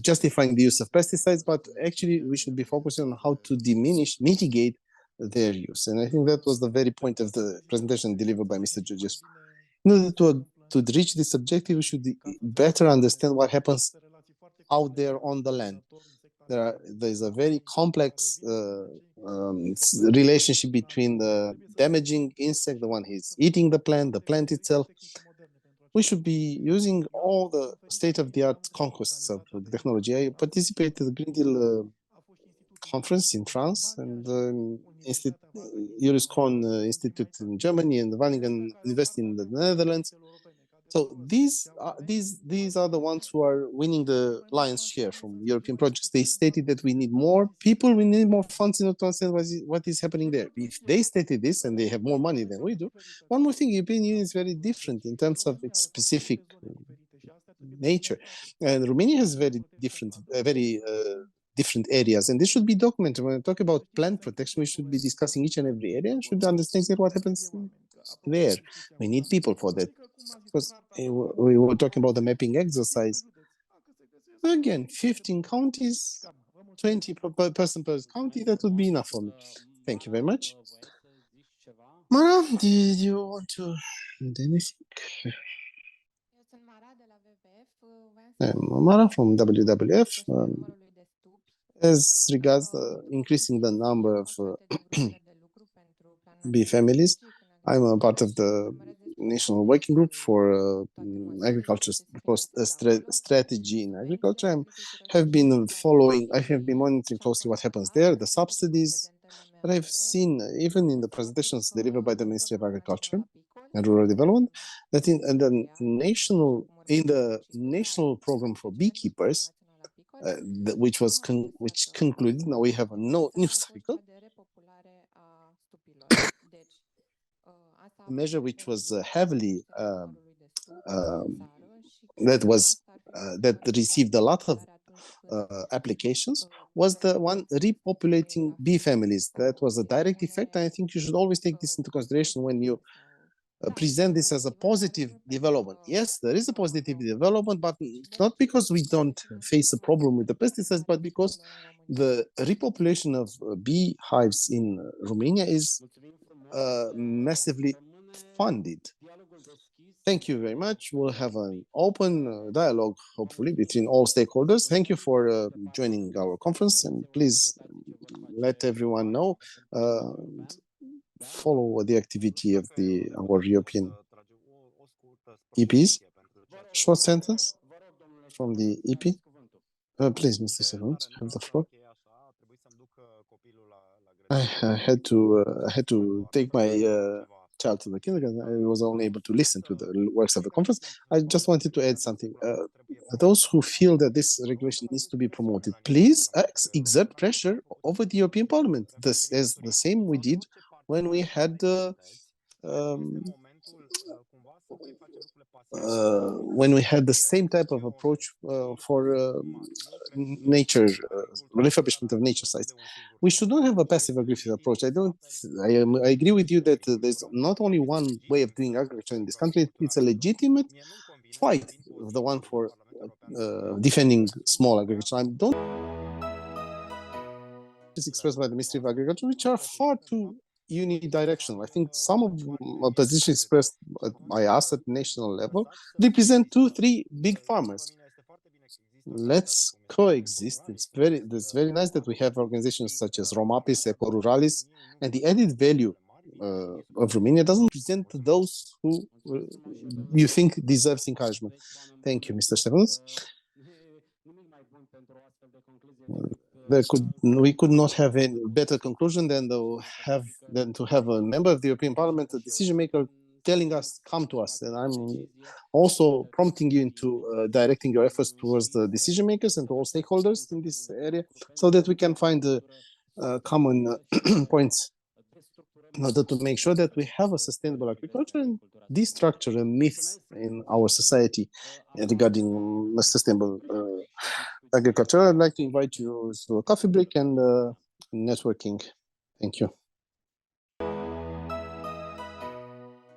I: justifying the use of pesticides, but actually we should be focusing on how to mitigate their use. And I think that was the very point of the presentation delivered by Mr. Georgescu. In order to reach this objective, we should better understand what happens out there on the land. There is a very complex relationship between the damaging insect, the one who's eating the plant itself, we should be using all the state-of-the-art conquests of technology. I participated in the Green Deal conference in France and the Euroscon Institute in Germany and the Wageningen University in the Netherlands. So these are the ones who are winning the lion's share from European projects. They stated that we need more people, we need more funds in order to understand what is happening there. If they stated this and they have more money than we do, one more thing, European Union is very different in terms of its specific nature. And Romania has very different areas, and this should be documented. When we talk about plant protection, we should be discussing each and every area and should understand what happens there. We need people for that. Because we were talking about the mapping exercise. Again, 15 counties, 20 per person per county, that would be enough for me. Thank you very much. Mara, did you want to add anything? I'm Mara from WWF. As regards increasing the number of bee families, I'm a part of the National Working Group for Agriculture Strategy in Agriculture. I have been monitoring closely what happens there, the subsidies. But I've seen, even in the presentations delivered by the Ministry of Agriculture and Rural Development, that in the national program for beekeepers, which concluded, now we have a new cycle. A measure which was heavily that received a lot of applications was the one repopulating bee families. That was a direct effect. And I think you should always take this into consideration when you present this as a positive development. Yes, there is a positive development, but not because we don't face a problem with the pesticides, but because the repopulation of bee hives in Romania is massively funded. Thank you very much. We'll have an open dialogue, hopefully, between all stakeholders. Thank you for joining our conference, and please let everyone know, follow the activity of our European EPs. Short sentence from the EP. Please, Mr. Stefanovic, have the floor. I had to take my child to the kindergarten. I was only able to listen to the works of the conference. I just wanted to add something. Those who feel that this regulation needs to be promoted, please exert pressure over the European Parliament. This is the same we did when we had the same type of approach for nature, refurbishment of nature sites. We should not have a passive aggressive approach. I agree with you that there's not only one way of doing agriculture in this country. It's a legitimate fight, the one for defending small agriculture. I don't is expressed by the Ministry of Agriculture, which are far too unidirectional. I think some of the positions expressed by us at national level represent 2-3 big farmers. Let's coexist. It's very nice that we have organizations such as ROMAPIS, Ruralis, and the added value of Romania doesn't present those who you think deserves encouragement. Thank you, Mr. Stefanovic. We could not have any better conclusion than to have a member of the European Parliament, a decision maker, telling us, come to us. And I'm also prompting you into directing your efforts towards the decision makers and all stakeholders in this area, so that we can find common points in order to make sure that we have a sustainable agriculture and destructure myths in our society regarding sustainable agriculture. I'd like to invite you to a coffee break and networking. Thank you.